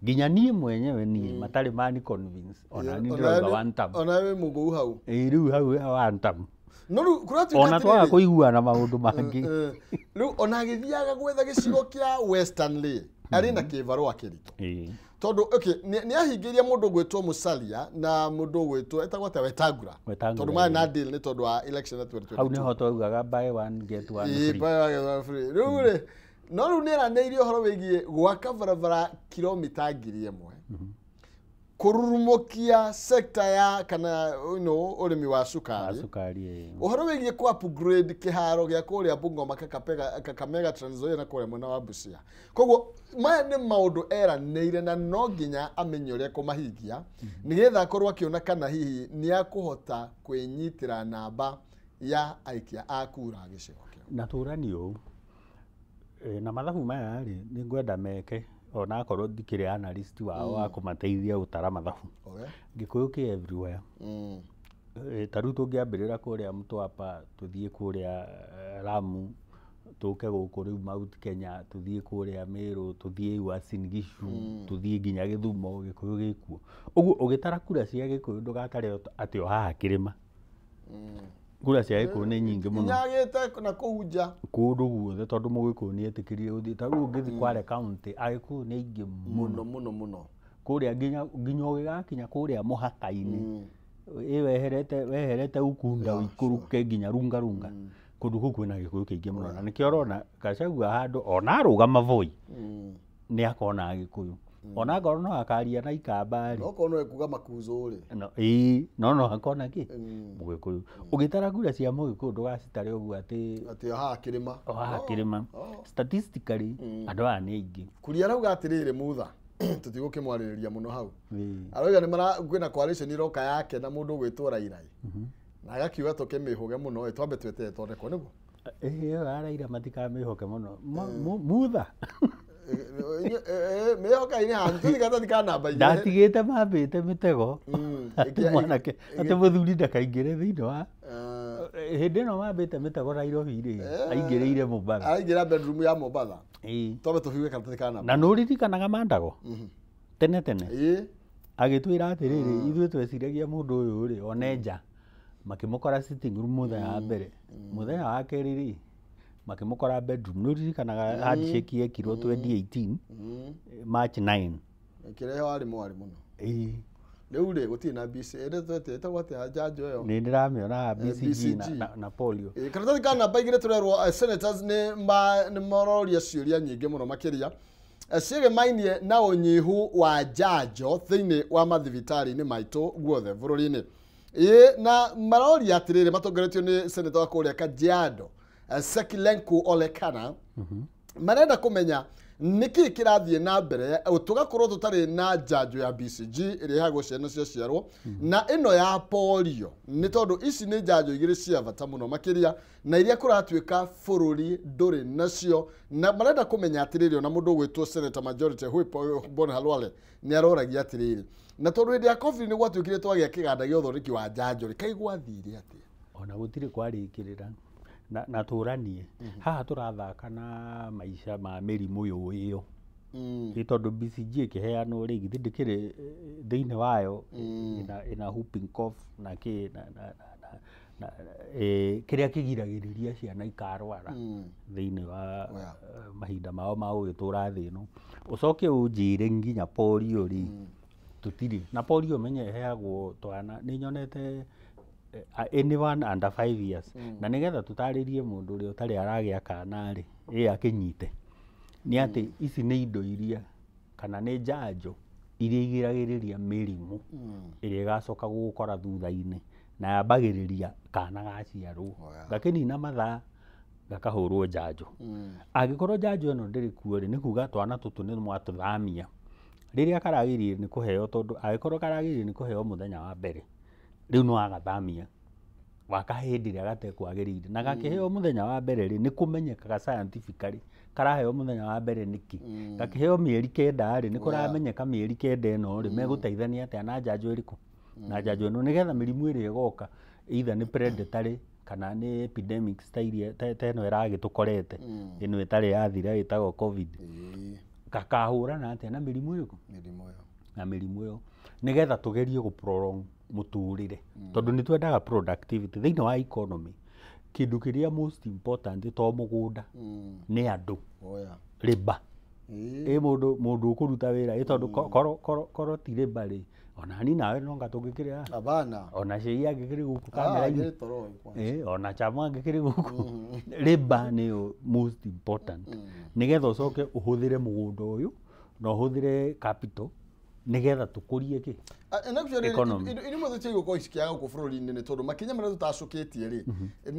nginya niĩ mwenyewe niĩ matarĩ mani convince ona niĩ ndĩrauga one term ona wĩ mũgũu hau rĩu hau one term no rĩu kũratuĩka ona twaga kũiguana maũndũ mangĩ rĩu ona agĩthiaga gwetha gĩcigo kĩa Western Lee arĩ na kĩbarũa kĩritũ tondu ni ahingĩria mũndũ gwĩtwo Musalia na mũndũ gwĩtwo etagwo ta Wetangula tondu maya na deal ni tondu wa election ya 2022 hau niho twaugaga buy one get one free buy one get one free rĩu rĩ no rĩu nĩ eranĩirie ũhoro wĩgiĩ gwaka barabara kilomita 1000 kururumukia sekta ya kana ũrĩmi wa cukari ũhoro wĩgiĩ ku upgrade kĩharo gĩa kũrĩa Bungoma Kakamega Trans Nzoia na kũrĩa mwena wa Busia koguo maya nĩ maũndũ eranĩire na no nginya amenye ũrĩa kũmahingia nĩgetha akorwo akĩona kana hihi nĩ akũhota kwĩnyitĩra namba ya aikia a kura gĩcigo kĩu na tũrani ũũ na mathabu maya rĩ nĩ ngwenda meke ona akorwo ndikĩrĩ analyst wao wa kũmateithia gũtara mathabu Gĩkũyũ kĩ everywhere tarĩu tũngĩambĩrĩra kũrĩa Mtwapa tũthiĩ kũrĩa Lamu tũke gũkũ rĩu Mount Kenya tũthiĩ kũrĩa Meru tũthiĩ Uasin Gishu tũthiĩ nginya Gĩthumo Gĩkũyũ gĩkuo ũguo ũgĩtara kura cia Gĩkũyũ ndũgatare atĩ o haha kĩrĩma kura cia Gĩkũyũ nĩ nyingĩ mũno nyagĩte na kũhunja kũndũ guothe tondũ Mũgĩkũyũ nĩ etĩkĩrire gũthiĩ tarĩu ũngĩthiĩ Kwale County Agĩkũyũ nĩ aingĩ mũno kũrĩa nginya ũgĩgakinya kũrĩa mũhaka-inĩ weherete Ukunda ũikũrũke nginya Rungarunga kũndũ kũu kwĩna Gĩkũyũ kĩingĩ mũno na nĩkĩo ũrona Gachagua handũ ona arũgama Voi nĩ akona Gĩkũyũ ona ngoro no akaria na Ikamba no kono ekuga Makuzo rĩ no akona kĩ Mũgĩkũyũ ũgĩtara kura cia Mũgĩkũyũ ndũgacitare ũguo atĩ haha kĩrĩma statistically andũ aya nĩ aingĩ kuria arauga atĩrĩrĩ mutha tutigũkĩmwarĩrĩria mũno hau arauga kwĩna coalition iroka yake na mũndũ gwĩtwo Raila na agakiuga tũkĩmĩhũge mũno twambe twetete thondekwo nĩguo Raila matikamĩhoke mũno mutha mĩhoka-inĩ hanyu tũthikata thikanamba ndatigĩte mambĩte mĩtego atĩ mwanake atĩ mũthuri ndakaingĩre thĩinĩ wa hĩndĩ ĩno mambĩte mĩtego Nairobi rĩ aingĩrĩire Mombatha aingĩra bedroom ya Mombatha twambe tũbigue kana tũthikanamba na nũririkanaga Mandago tene agĩtwĩra atĩrĩrĩ ithuĩ tweciragia mũndũ ũyũ rĩ one nja makĩmũkora sitting room mũthenya wa mbere mũthenya wa kerĩ rĩ makĩmũkora bedroom nũririkanaga handshake yekirwo 2018 March 9 kĩrehe warĩ mũno rĩu rĩ gũtirĩ na BC etagwo atĩa njanjo ĩyo nĩ ndĩramĩona BCG na polio kana tũthikanamba igĩrĩ tũrerwo senators nĩ maroria ciũria nyingĩ mũno makĩria ciĩgemainie na ũnyihu wa njanjo thĩinĩ wa mathibitarĩ-inĩ maitũ guothe bũrũri-inĩ na maroria atĩrĩrĩ matongoretio nĩ senator wa kũrĩa Kajiado Sekilenku Olekana marenda kũmenya nĩkĩ kĩrathiĩ na mbere tũgakorwo tũtarĩ na njanjo ya BCG ĩrĩa ĩheagwo ciana cia ciarwo na ĩno ya polio nĩ tondũ ici nĩ njanjo igĩrĩ cia bata mũno makĩria na iria kũratuĩka bũrũri ndũrĩ nacio na marenda kũmenya atĩrĩrĩ ona mũndũ gwĩtwo Senator Majority Whip Boni Halwale nĩ aroragia atĩrĩrĩ na tondũ hĩndĩ ya COVID nĩ gwatuĩkire twagĩa kĩganda gĩa ũthondeki wa njanjo kaĩ gwathire atĩa ona gũtirĩ kwarĩkĩrĩra na tũranie haha tũrathaka na maica ma mĩrimũ ĩyo nĩ tondũ BCG ĩkĩheanwo rĩ githĩ ndĩkĩrĩ thĩinĩ wayo ĩna whooping cough na kĩrĩa kĩgiragĩrĩria ciana ikarwara thĩinĩ wa mahinda mao ma gũgĩtũra thĩ ĩno ũcoke ũnjĩre nginya polio rĩ tũtirĩ na polio menye ĩheagwo twana nĩ nyonete anyone under 5 years na nĩgetha tũtarĩrie mũndũ ũrĩa ũtarĩ aragĩa kana rĩ akĩnyite nĩ atĩ ici nĩ indo iria kana nĩ njanjo iria igiragĩrĩria mĩrimũ ĩrĩa ĩgacoka gũgũkora thutha-inĩ na yambagĩrĩria kana gaciarwo gakĩnina mathaa gakahũrwo njanjo angĩkorwo njanjo ĩno ndĩrĩ kuo rĩ nĩ kuga twana tũtũ nĩ mwatũthamia rĩrĩa karagĩrĩire nĩ kũheo tondũ angĩkorwo karagĩrĩire nĩ kũheo mũthenya wa mbere rĩu no agathamia wakahindi ria gatekwagirire na gakiheo muthenya wa mbere ri ni kumenyekaga scientifically karaheo muthenya wa mbere niki gakiheo mieri 9 ri ni kuramenyeka mieri 9 ino ri meguteithania atia na njanjo iriku na njanjo ino nigetha mirimu iri igoka either ni predatory kana ni epidemics ta ino iragitukorete ino itari yathira itagwo covid kakahurana atia na mirimu iriku na mirimu iyo nigetha tugerie gu prolong muturire tondu ni twendaga productivity thiini wa economy kindu kiria most important to mugunda ni andu labor mundu ukuruta wira tondu koro ti labor ri ona ni nawe no ngatungikire abana ona cei angikiri guku kamera ona chama angikiri guku labor ni most important nigetha ucoke uhuthire mugunda uyu no uhuthire capital nigetha tukurie ki economy ini mothe chego ko isikiaga ku bururi-ini ni tondu makinya maria tutacoketie ri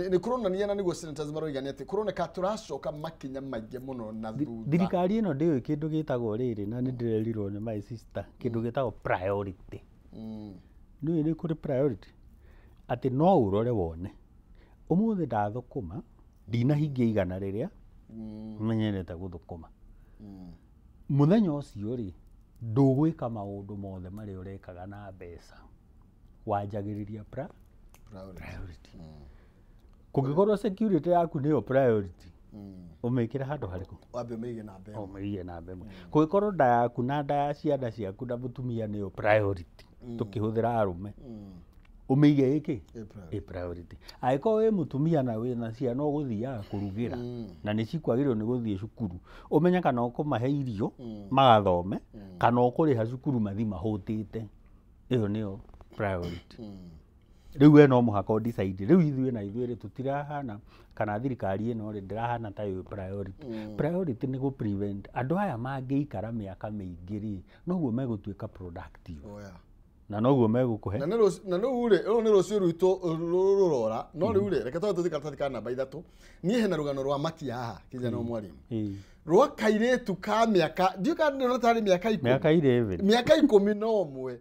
ni kuronania na niguo senators maroigani ati kuroneka turacoka makinya maingi muno na thutha thirikari ino ndiyo kindu gitagwo riri na ni ndirerirwo ni my sister kindu gitagwo priority ni kuri priority ati no urore wone umuthi ndathukuma ndinahingia igana riria menyerete guthukuma muthenya ucio ri ndugwika maundu mothe mari urekaga na mbeca wanjagiriria priority kungikorwo security yaku niyo priority umekira handu hariku wambe umeige na mbembe umeige na mbembe kungikorwo nda yaku na nda ya ciana ciaku na mutumia niyo priority tukihuthira arume umeige iki priority aiko we mutumia na we na ciana uguthiaga kurugira na ni cikwagirwo ni guthie cukuru umenya kana ukumahe irio magathome kana ukuriha cukuru mathi mahutite iyo niyo priority riu we no muhaka decide riu ithuĩ na ithuĩ tutirahana kana thirikari ino ri ndirahana ta yo priority ni gu prevent andu aya mangiikara miaka miingi ri noguo megutuika productive na noguo megukuhe na no ure ni rucio rwito rurora no riu ri reke twathika karatathi namba 3 nie hena rugano rwa maki haha kijana mwalimu rwa kairetu ka miaka ndio kana tari miaka 10 miaka 11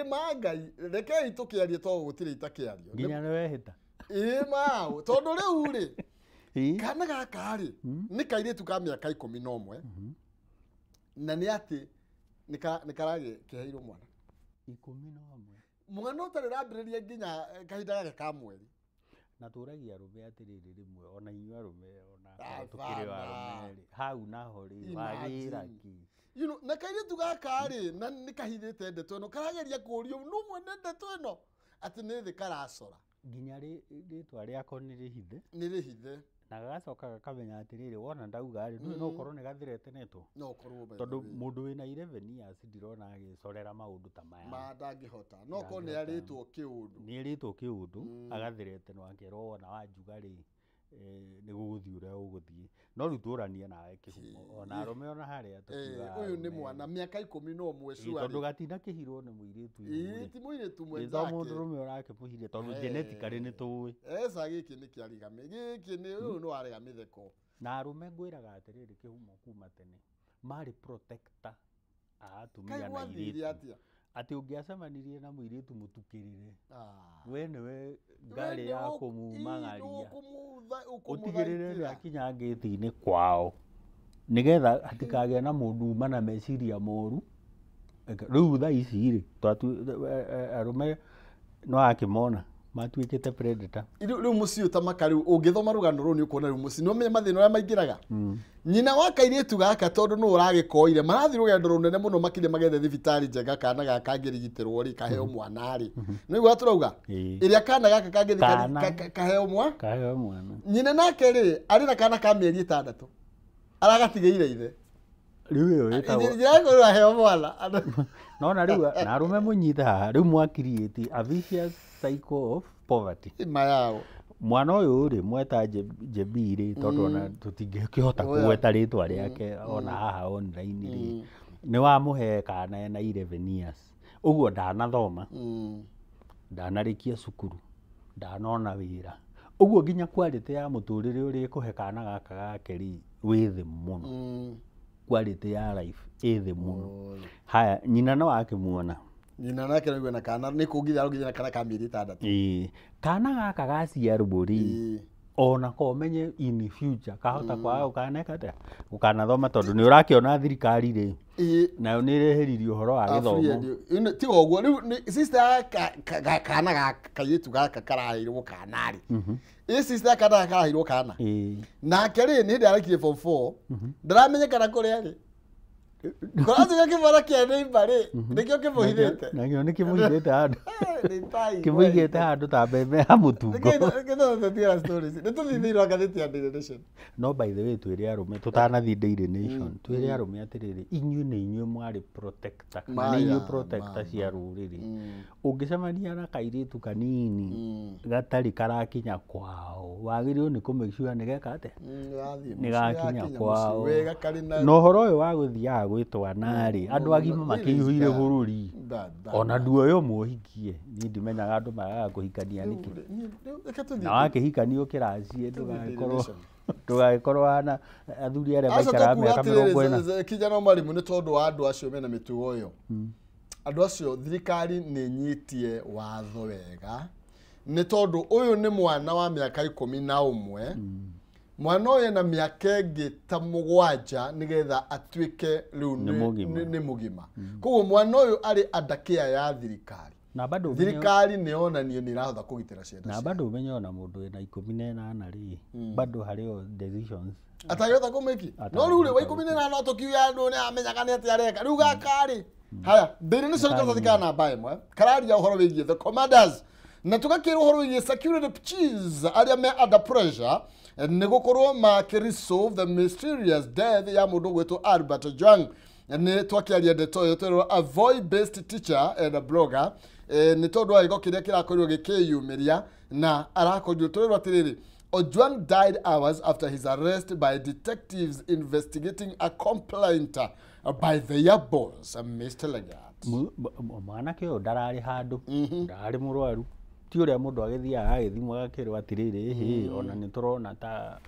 magai reke itukiarie to gutire itakiario nginya ni wehita mao tondu riu ri kana gaka ri ni kairetu ka miaka 11 na ni ati ni karage kiheirwo mwana 11 mwana utari rambiriria nginya kahinda gake ka mweri na turagia rume atiriri rimwe ona inyu arume ona tukiri arume hau naho ri wagira ki na kairitu gaka ri na ni kahithite ndeto ino karageria kurio no mwene ndeto ino ati ni thi karacora nginya ritwa riako ni rihithe na gagacoka gakamenya atiriri wona ndauga ri no korwo ni gathirete neto no korwo tondu mundu wina 11 years ndirona agicorera maundu ta maya ma ndangihota no korwo ni aritwo kiundu agathirete no akerwo wona wanjuga ri ni guguthii uria uguthii no riu turanie nawe kihumo ona arume ona haria tukiuga uyu ni mwana miaka 11 cua tondu gatinda kihirwo ni muiritu ti muiritu mwenzake mundu rume urake puhirie tondu genetically ni tuwi giki ni kiarigame giki ni uyu no arega mitheko na arume ngwiraga atiriri kihumo kuma tene mari protector atumia na iritu ati ungiacemanirie na muiritu mutukirire we niwe ngari ya kumumagaria utigirire ria kinya ngiti-ini kwao nigetha hatikagĩa na mundu uma na meciria moru riu tha ici ri arume no akimona matuikite predator riu muciĩ ta makariu ungithoma rugano ru ni ukona riu muciĩ no menye mathina uria maingiraga nyina wa kairitu gaka tondu no uragikoire marathi rugendo runene muno makire magethe thibitari njega kana gaka kangirigitirwo ri kaheo mwana ri no igwa turauga iria kana gaka kangithikari kaheo mwana nyina nake ri ari na kana ka mieri 6 aragatigĩire ithe riu yo yetagwo yago heo mwana no na riu na arume munyite haha riu mwa create a vicious cycle of poverty mayao mwana uyu ri mweta jebiri tondu ona tutingihota kuweta ritwa riake ona haha online ri ni wa muhe kana ena 11 years uguo ndanathoma ndanarikia cukuru ndanona wira uguo nginya quality ya muturire uri kuhe kana gaka gake ri withi muno quality ya life ithi muno haya nyina no akimuona Nyina nake nĩguo na kana nĩ kũnginya arũginya kana ka mĩeri 6. Kana gaka gaciarwo rĩ ona komenye in future kahota kwa ukaneka ta ukanathoma tondu ni urakiona thirikari ri nayo ni ireheririo horo wa githomo ti oguo sister kana kayitu gaka karahirwo kana ri sister kana karahirwo kana nake ri ni ndarakirie form 4 ndaramenyekana kuria ri Kwanza kibara kia neighbor ri nikio kimuhithite nakio ni kimuhithite andu kimuhithite andu ta mbembe ha mutungo Kendo the stories ni tuthithirwo ngathiti ya Daily Nation. No by the way twiri arume tutanathi Daily Nation twiri arume atiriri inyuĩ nĩ inyuĩ mwari protector kana inyuĩ protector cia rũrĩrĩ ũngĩcemania na kairitu kanini gatari karakinya kwao wagĩrĩirwo nĩ kũmake sure nĩ geka atĩa nĩ gakinya kwao no horo ũyũ wa gũthiaga gwĩtwana rĩ andũ agima makĩihũire bũrũri ona nduoyo mũhikie niĩ ndimenyaga andũ magaga kũhikania nĩkĩ na wakĩhikania ũkĩracie ndũgagĩkorwo hana athuri arĩa maikaraga mĩaka 40 kijana mwalimu nĩ tondũ wa andũ acio mena mĩtugo ĩyo andũ acio thirikari nĩ nyitie watho wega nĩ tondũ ũyũ nĩ mwana wa mĩaka 11 mwana ũyũ na mĩaka ĩngĩ ta 7 nĩgetha atuĩke rĩu nĩ mũgima koguo mwana ũyũ arĩ under care ya thirikari na bado thirikari nĩ onanio nĩ irahotha kũgitĩra ciana na bado umenye ona mũndũ ena 18 rĩ bado harĩo decisions atayota kũmeki no rĩu rĩ wa 18 tũkiuga andũ nĩ amenyaga nĩ atĩ areka rĩu gakari haya Daily Nation kathika namba ĩmwe kararia ũhoro wĩgiĩ the commanders na tũgakĩrwo ũhoro wĩgiĩ security chiefs arĩa me under pressure nĩ gũkorwo makĩresolve the mysterious death ya mũndũ gwĩtwo Albert Ojwang nĩ twakĩaria ndeto ĩyo twĩrwo a voice based teacher and a blogger nĩ tondũ wa gĩko kĩrĩa kĩrakorirwo gĩkĩyumĩria na arakorirwo twĩrwo atĩrĩrĩ Ojwang died hours after his arrest by detectives investigating a complaint by their boss Mr. Lagat. Mwanake ũyũ ndararĩ handũ ndararĩ mũrwaru ti ũrĩa mũndũ agĩthiaga agĩthimwo agakĩrwo atĩrĩrĩ ona nĩ tũrona ta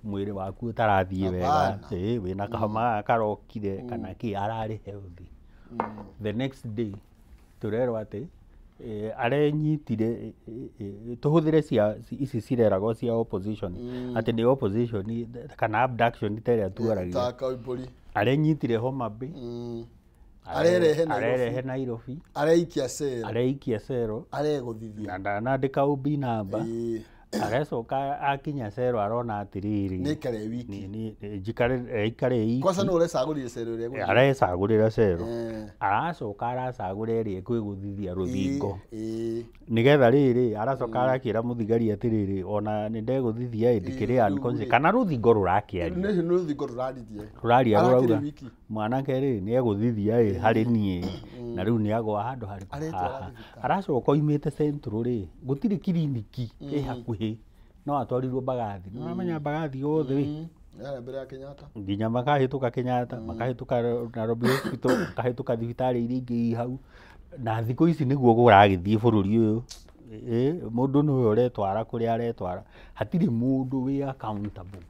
mwĩrĩ waku ũtarathiĩ wega wĩna kahoma karokire kana kĩ ararĩ healthy the next day tũrerwo atĩ arenyitire tuhũthĩre ici cireragwo cia opposition atĩ nĩ opposition kana abduction ĩrĩa tuaragia arenyitire Homa Bay arerehe Nairobi areikia cero aregũthithia ndanandĩka OB namba arecoka akinya cero arona atĩrĩrĩ nĩikare wiki ikare kwanza no ũrecagũrire cero ĩrĩa arecagũrĩra cero aracoka aracagũra ĩrĩa kwĩgũthithia rũthingo nĩgetha rĩrĩ aracoka arakĩra mũthigari atĩrĩrĩ ona nĩ ndegũthithia ndikĩrĩ unconscious kana rũthingo rũrakĩaria nĩ rũthingo rũraririe rũraria rũrauga mwanake rĩ nĩ egũthithia harĩ niĩ na rĩu nĩ agwa handũ harĩ aracoka oimĩte Central rĩ gũtirĩ kiriniki hakuhĩ no atwarirwo Mbagathi no amenya Mbagathi othe mbere ya Kenyatta nginya makahĩtũka Kenyatta makahĩtũka Nairobi Hospital makahĩtũka thibitarĩ iria ingĩ hau na thikũ ici nĩguo gũragĩthiĩ bũrũri ũyũ mũndũ nĩwe ũretwara kũrĩa aretwara hatirĩ mũndũ wĩ accountable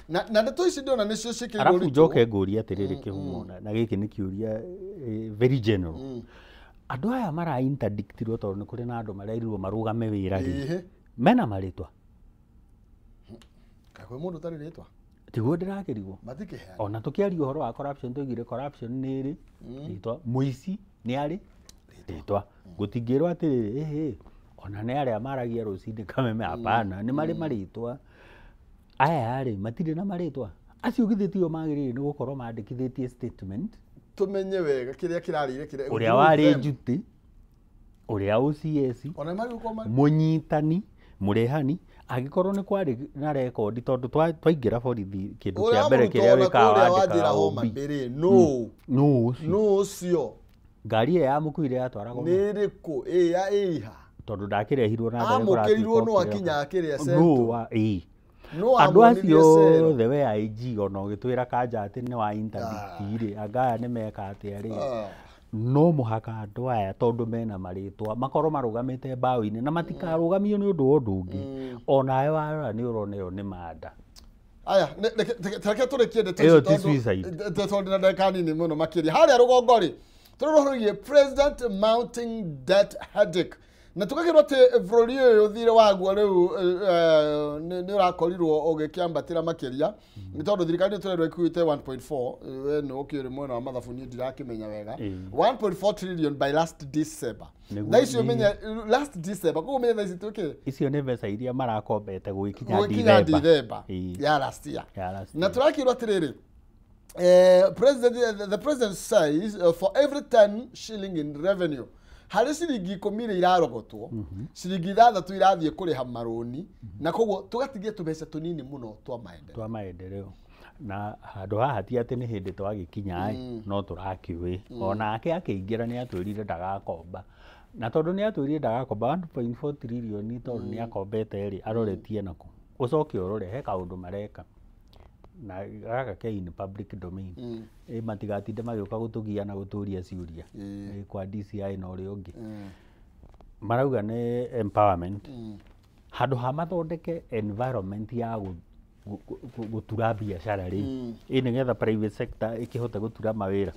na ndeto ici ndona nĩcio ciĩkĩrĩirwo arabu njoke ngũria atĩrĩrĩ kĩhumo na gĩkĩ nĩ kĩũria very general andũ aya mara interdictirwo tondũ nĩ kũrĩ na andũ marerirwo marũgame wĩra rĩ mena marĩtwa kakwe mũndũ tarĩ rĩtwa tiguo ndĩrakĩrigwo matikĩheana ona tũkĩaria ũhoro wa corruption tũigire corruption nĩ rĩ rĩtwa mũici nĩ arĩ rĩtwa gũtingĩrwo atĩrĩrĩ ona nĩ arĩa maragia rũcinĩ kameme hapana nĩ marĩ marĩtwa aya arĩ matirĩ na marĩtwa acio githĩtio magĩrĩire nĩ gũkorwo mandĩkithĩtie statement tumenye wega kĩrĩa kĩrarĩire kĩrĩa ũrĩa warĩ njuti ũrĩa OCS mũnyitani mũrehani agĩkorwo nĩ kwarĩ na rekondi tondũ twaingĩra borithi kĩndũ kĩa mbere kĩrĩa wĩkaga wandĩkaga OB no ũcio ngari ĩyo yamũkuire yatwaragwo nĩ ĩrĩkũ ĩha tondũ ndakĩrehirwo na amũkĩrirwo no akinya akĩrĩa Central andũ acio othe we IG ona ũgĩtwĩra Kanja atĩ nĩ wa interdict rĩ anga nĩ meka atĩa rĩ no mũhaka andũ aya tondũ mena marĩtwa makorwo marũgamĩte mbaũ-inĩ na matikarũgamio nĩ ũndũ wa ũndũ ũngĩ onawe warora nĩ ũrona ĩyo nĩ manda aya reke tũrĩkie ndeto ici tondũ na ndagĩka nini mũno makĩria harĩa rũgongo rĩ turorogie president mounting debt headache na tukagirwo ati bũrũri ũyũ thire waguo rĩu nĩ ũrakorirwo ũgĩkĩambatĩra makĩria nĩ tondũ thirikari tũrerwo ĩkuĩte 1.4 no ũkĩrĩ mwena wa mathabu niĩ ndirakĩmenya wega 1.4 trillion by last December na icio menya last December koguo menya ici twĩkĩ icio nĩ mbeca iria marakombete gũkinya December ya last year na turakĩrwo atĩrĩrĩ the president says for every 10 shilling in revenue harĩ ciringi 10 irarogotwo ciringi 6 irathiĩ kũrĩha marũni na koguo tugatigia tũbeca tũnini mũno twa maendeleo na handũ haha ti atĩ nĩ hĩndĩ twagĩkinya no tũrakĩũĩ onake akĩingĩra nĩ atwĩrire ndagakomba na tondũ nĩ atwĩrire ndagakomba 1.4 trillion tondũ nĩ akombete rĩ aroretie nako ũcoke ũrore he kaũndũ mareka na gaka ke in public domain matigatinde magĩũka gũtũgia na gũtũria ciũria kwa DCI na ũrĩa ũngĩ marauga nĩ empowerment handũ ha mathondeke environment ya gũtura biacara rĩ nĩgetha private sector ĩkĩhote gũtura mawĩra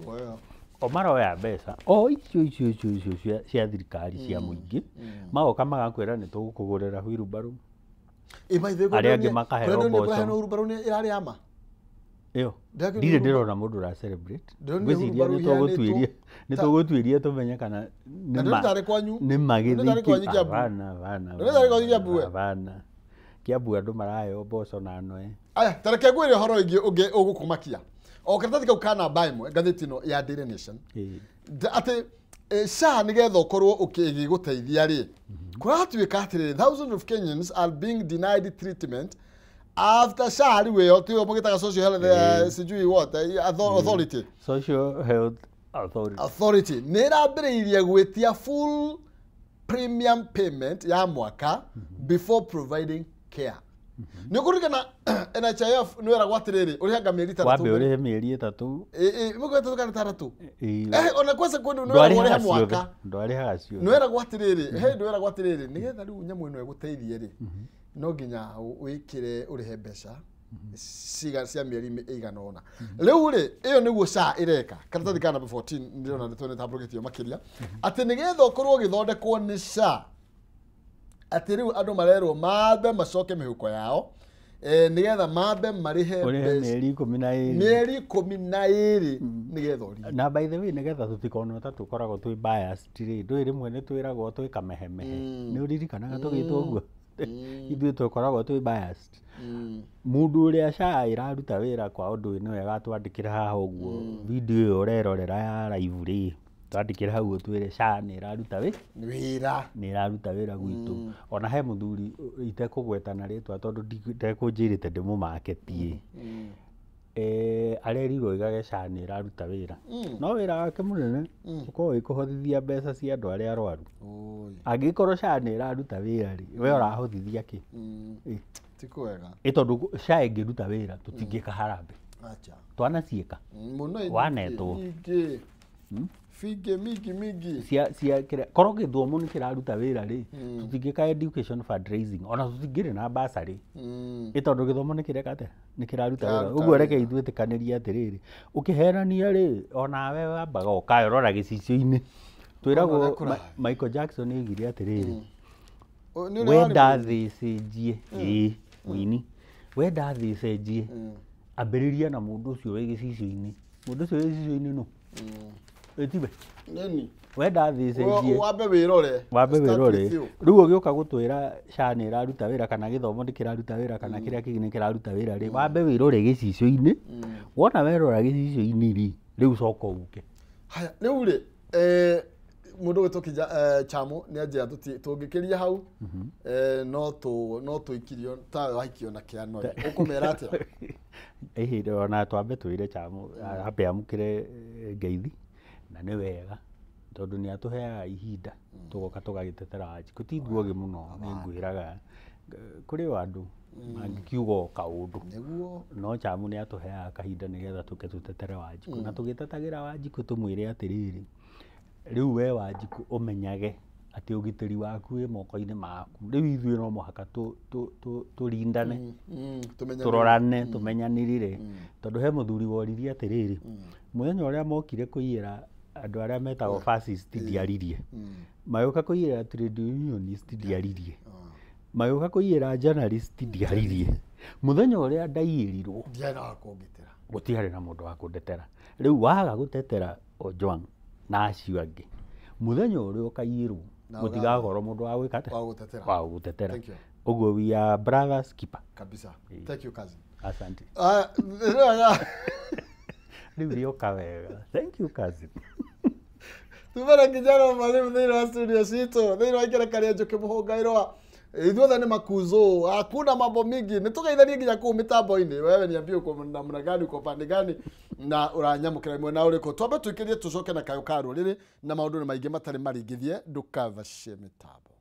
o maroya mbeca o icio cia thirikari cia mũingĩ magoka magakwĩra nĩ tũgũkũgũrĩra wheelbarrow arĩa angĩ makaheo mboco iyo ndirĩ ndĩrona mũndũ ra celebrate ngwĩciria nĩ tũgũtuĩria tũmenye kana nĩ magĩthiki bana Kiambu andũ maraheo mboco na noe aya tareke ngwĩre ũhoro ũngĩ ũgũkũmakia o karatathi kau ka namba ĩmwe ngathĩti ĩno ya Daily Nation atĩ SHA nĩgetha ũkorwo ũkĩgũteithia rĩ kũratuĩka atĩrĩrĩ thousands of Kenyans are being denied treatment after SHA rĩwe tio mũgĩtaga social health sijui what authority social health authority nĩ ĩrambĩrĩirie gwĩtia full premium payment ya mwaka before providing care nĩ kũrigana NHIF nĩ wera gwatirĩrĩ ũrĩhanga mĩeri 3 wambe ũrĩhe mĩeri 3 mũgweta tukana 3 ona kwese kwenda nĩ wera ũrĩha mwaka ndwarĩhaga cio nĩ wera gwatirĩrĩ he nĩ wera gwatirĩrĩ nĩgetha rĩu nyamũ ĩno ĩgũteithie rĩ no nginya wĩkĩre ũrĩhe mbeca cia mĩeri ĩigana ũna rĩu rĩ ĩyo nĩguo SHA ĩreka karatathi ka namba 14 ndĩrona nĩ twĩtambũrũkĩtio makĩria atĩ nĩgetha ũkorwo ũgĩthondekwo nĩ SHA atĩ rĩu andũ marerwo mambe macoke mĩhuko yao nĩgetha mambe marĩhe mĩeri 12 nĩgetha ũrĩhe na by the way nĩgetha tũtikona ta tũkoragwo twĩ biased rĩ ndũĩ rĩmwe nĩ twĩragwo twĩ kamehemehe nĩ ũririkanaga tũgĩtwo ũguo ithuĩ tũkoragwo twĩ biased mũndũ ũrĩa SHA ĩraruta wĩra kwa ũndũ nĩ wega twandĩkĩre haha ũguo video ĩyo ũrerorera ya live rĩ twandĩkĩre hau ũtwĩre SHA nĩ ĩraruta wĩra gwitũ ona he mũthuri itekũgwetana rĩtwa tondũ ndekũnjĩrĩte ndĩmũmaketie arerirwo oigage SHA nĩ ĩraruta wĩra no wĩra wake mũnene ũkorwo wĩkũhotithia mbeca cia andũ arĩa arwaru angĩkorwo SHA nĩ ĩraruta wĩra rĩ we ũrahotithia kĩ tikwega tondũ SHA ĩngĩruta wĩra tũtingĩka harambe twanaciĩka wanetwo fige mingi cia korwo gĩthomo nĩ kĩraruta wĩra rĩ tũtingĩka education fundraising ona tũtingĩrĩ na bursary tondũ gĩthomo nĩ kĩreka atĩa nĩ kĩraruta wĩra ũguo reke ithuĩtĩkanĩrie atĩrĩrĩ ũkĩherania rĩ onawe wambaga ũkayũrora gĩcicio-inĩ twĩragwo Michael Jackson oigire atĩrĩrĩ wenda thĩ ĩcenjie Wini wenda thĩ ĩcenjie ambĩrĩria na mũndũ ũcio wĩ gĩcicio-inĩ no etibe neni wenda thĩ ĩcenjie wambe wĩrore rĩu ũgĩũka gũtwĩra SHA nĩ ĩraruta wĩra kana gĩthomo nĩ kĩraruta wĩra kana kĩrĩa kĩngĩ nĩ kĩraruta wĩra rĩ wambe wĩrore gĩcicio-inĩ wona werora gĩcicio-inĩ rĩ rĩu coka ũke haya rĩu rĩ mũndũ wĩtwo Chamo nĩ anjĩra tũngĩkĩria hau no tũikirio ta waikio na kĩano ũkũmera atĩa ihĩndĩ ona twambe twĩre Chamo ambe amũkĩre ngeithi na nĩ wega tondũ nĩ atũheaga ihinda tũgoka tũgagĩtetera Wanjikũ ti ithuogĩ mũno nĩ ngwĩraga kũrĩ andũ mangĩkiuga kaũndũ no Chamo nĩ atũheaga kahinda nĩgetha tũke tũtetere Wanjikũ na tũgĩtetagĩra Wanjikũ tũmwĩre atĩrĩrĩ rĩu we Wanjikũ ũmenyage atĩ ũgitĩri waku wĩ moko-inĩ maku rĩu ithuĩ no mũhaka tũrindane tũrorane tũmenyanĩrĩre tondũ he mũthuri woririe atĩrĩrĩ mũthenya ũrĩa mokire kũiyĩra andå arä a metagwo fascist ndiaririe magĩũka kũiyĩra trade unionist ndiaririe magĩũka kũiyĩra journalist ndiaririe mũthenya ũrĩa ndaiyĩrirwo gũtiarĩ na mũndũ wa kũndetera rĩu waga gũtetera Ojwang na acio angĩ mũthenya ũrĩa ũkaiyĩrwo gũtigakorwo mũndũ wa gũtetera ũguo we are brothers keeper kabisa. Thank you cousin. Asante. Rĩu rĩoka wega. Thank you cousin. Tumera kijana mwalimu thĩinĩ wa studio citũ thĩinĩ wa Ikerekaria Njũkĩ Mũhũngaĩrwo ithuothe nĩ makuzo hakuna mambo mingi nĩtũgeithanie nginya kũu mĩtambo-inĩ wewe niambie uko namna gani uko pande gani na uranyamũkĩra mwena ũrĩkũ twambe tũikĩrie tũcoke na kayo ka rũrĩrĩ na maũndũ nĩ maingĩ matarĩ maringithie ndũkavacie mĩtambo.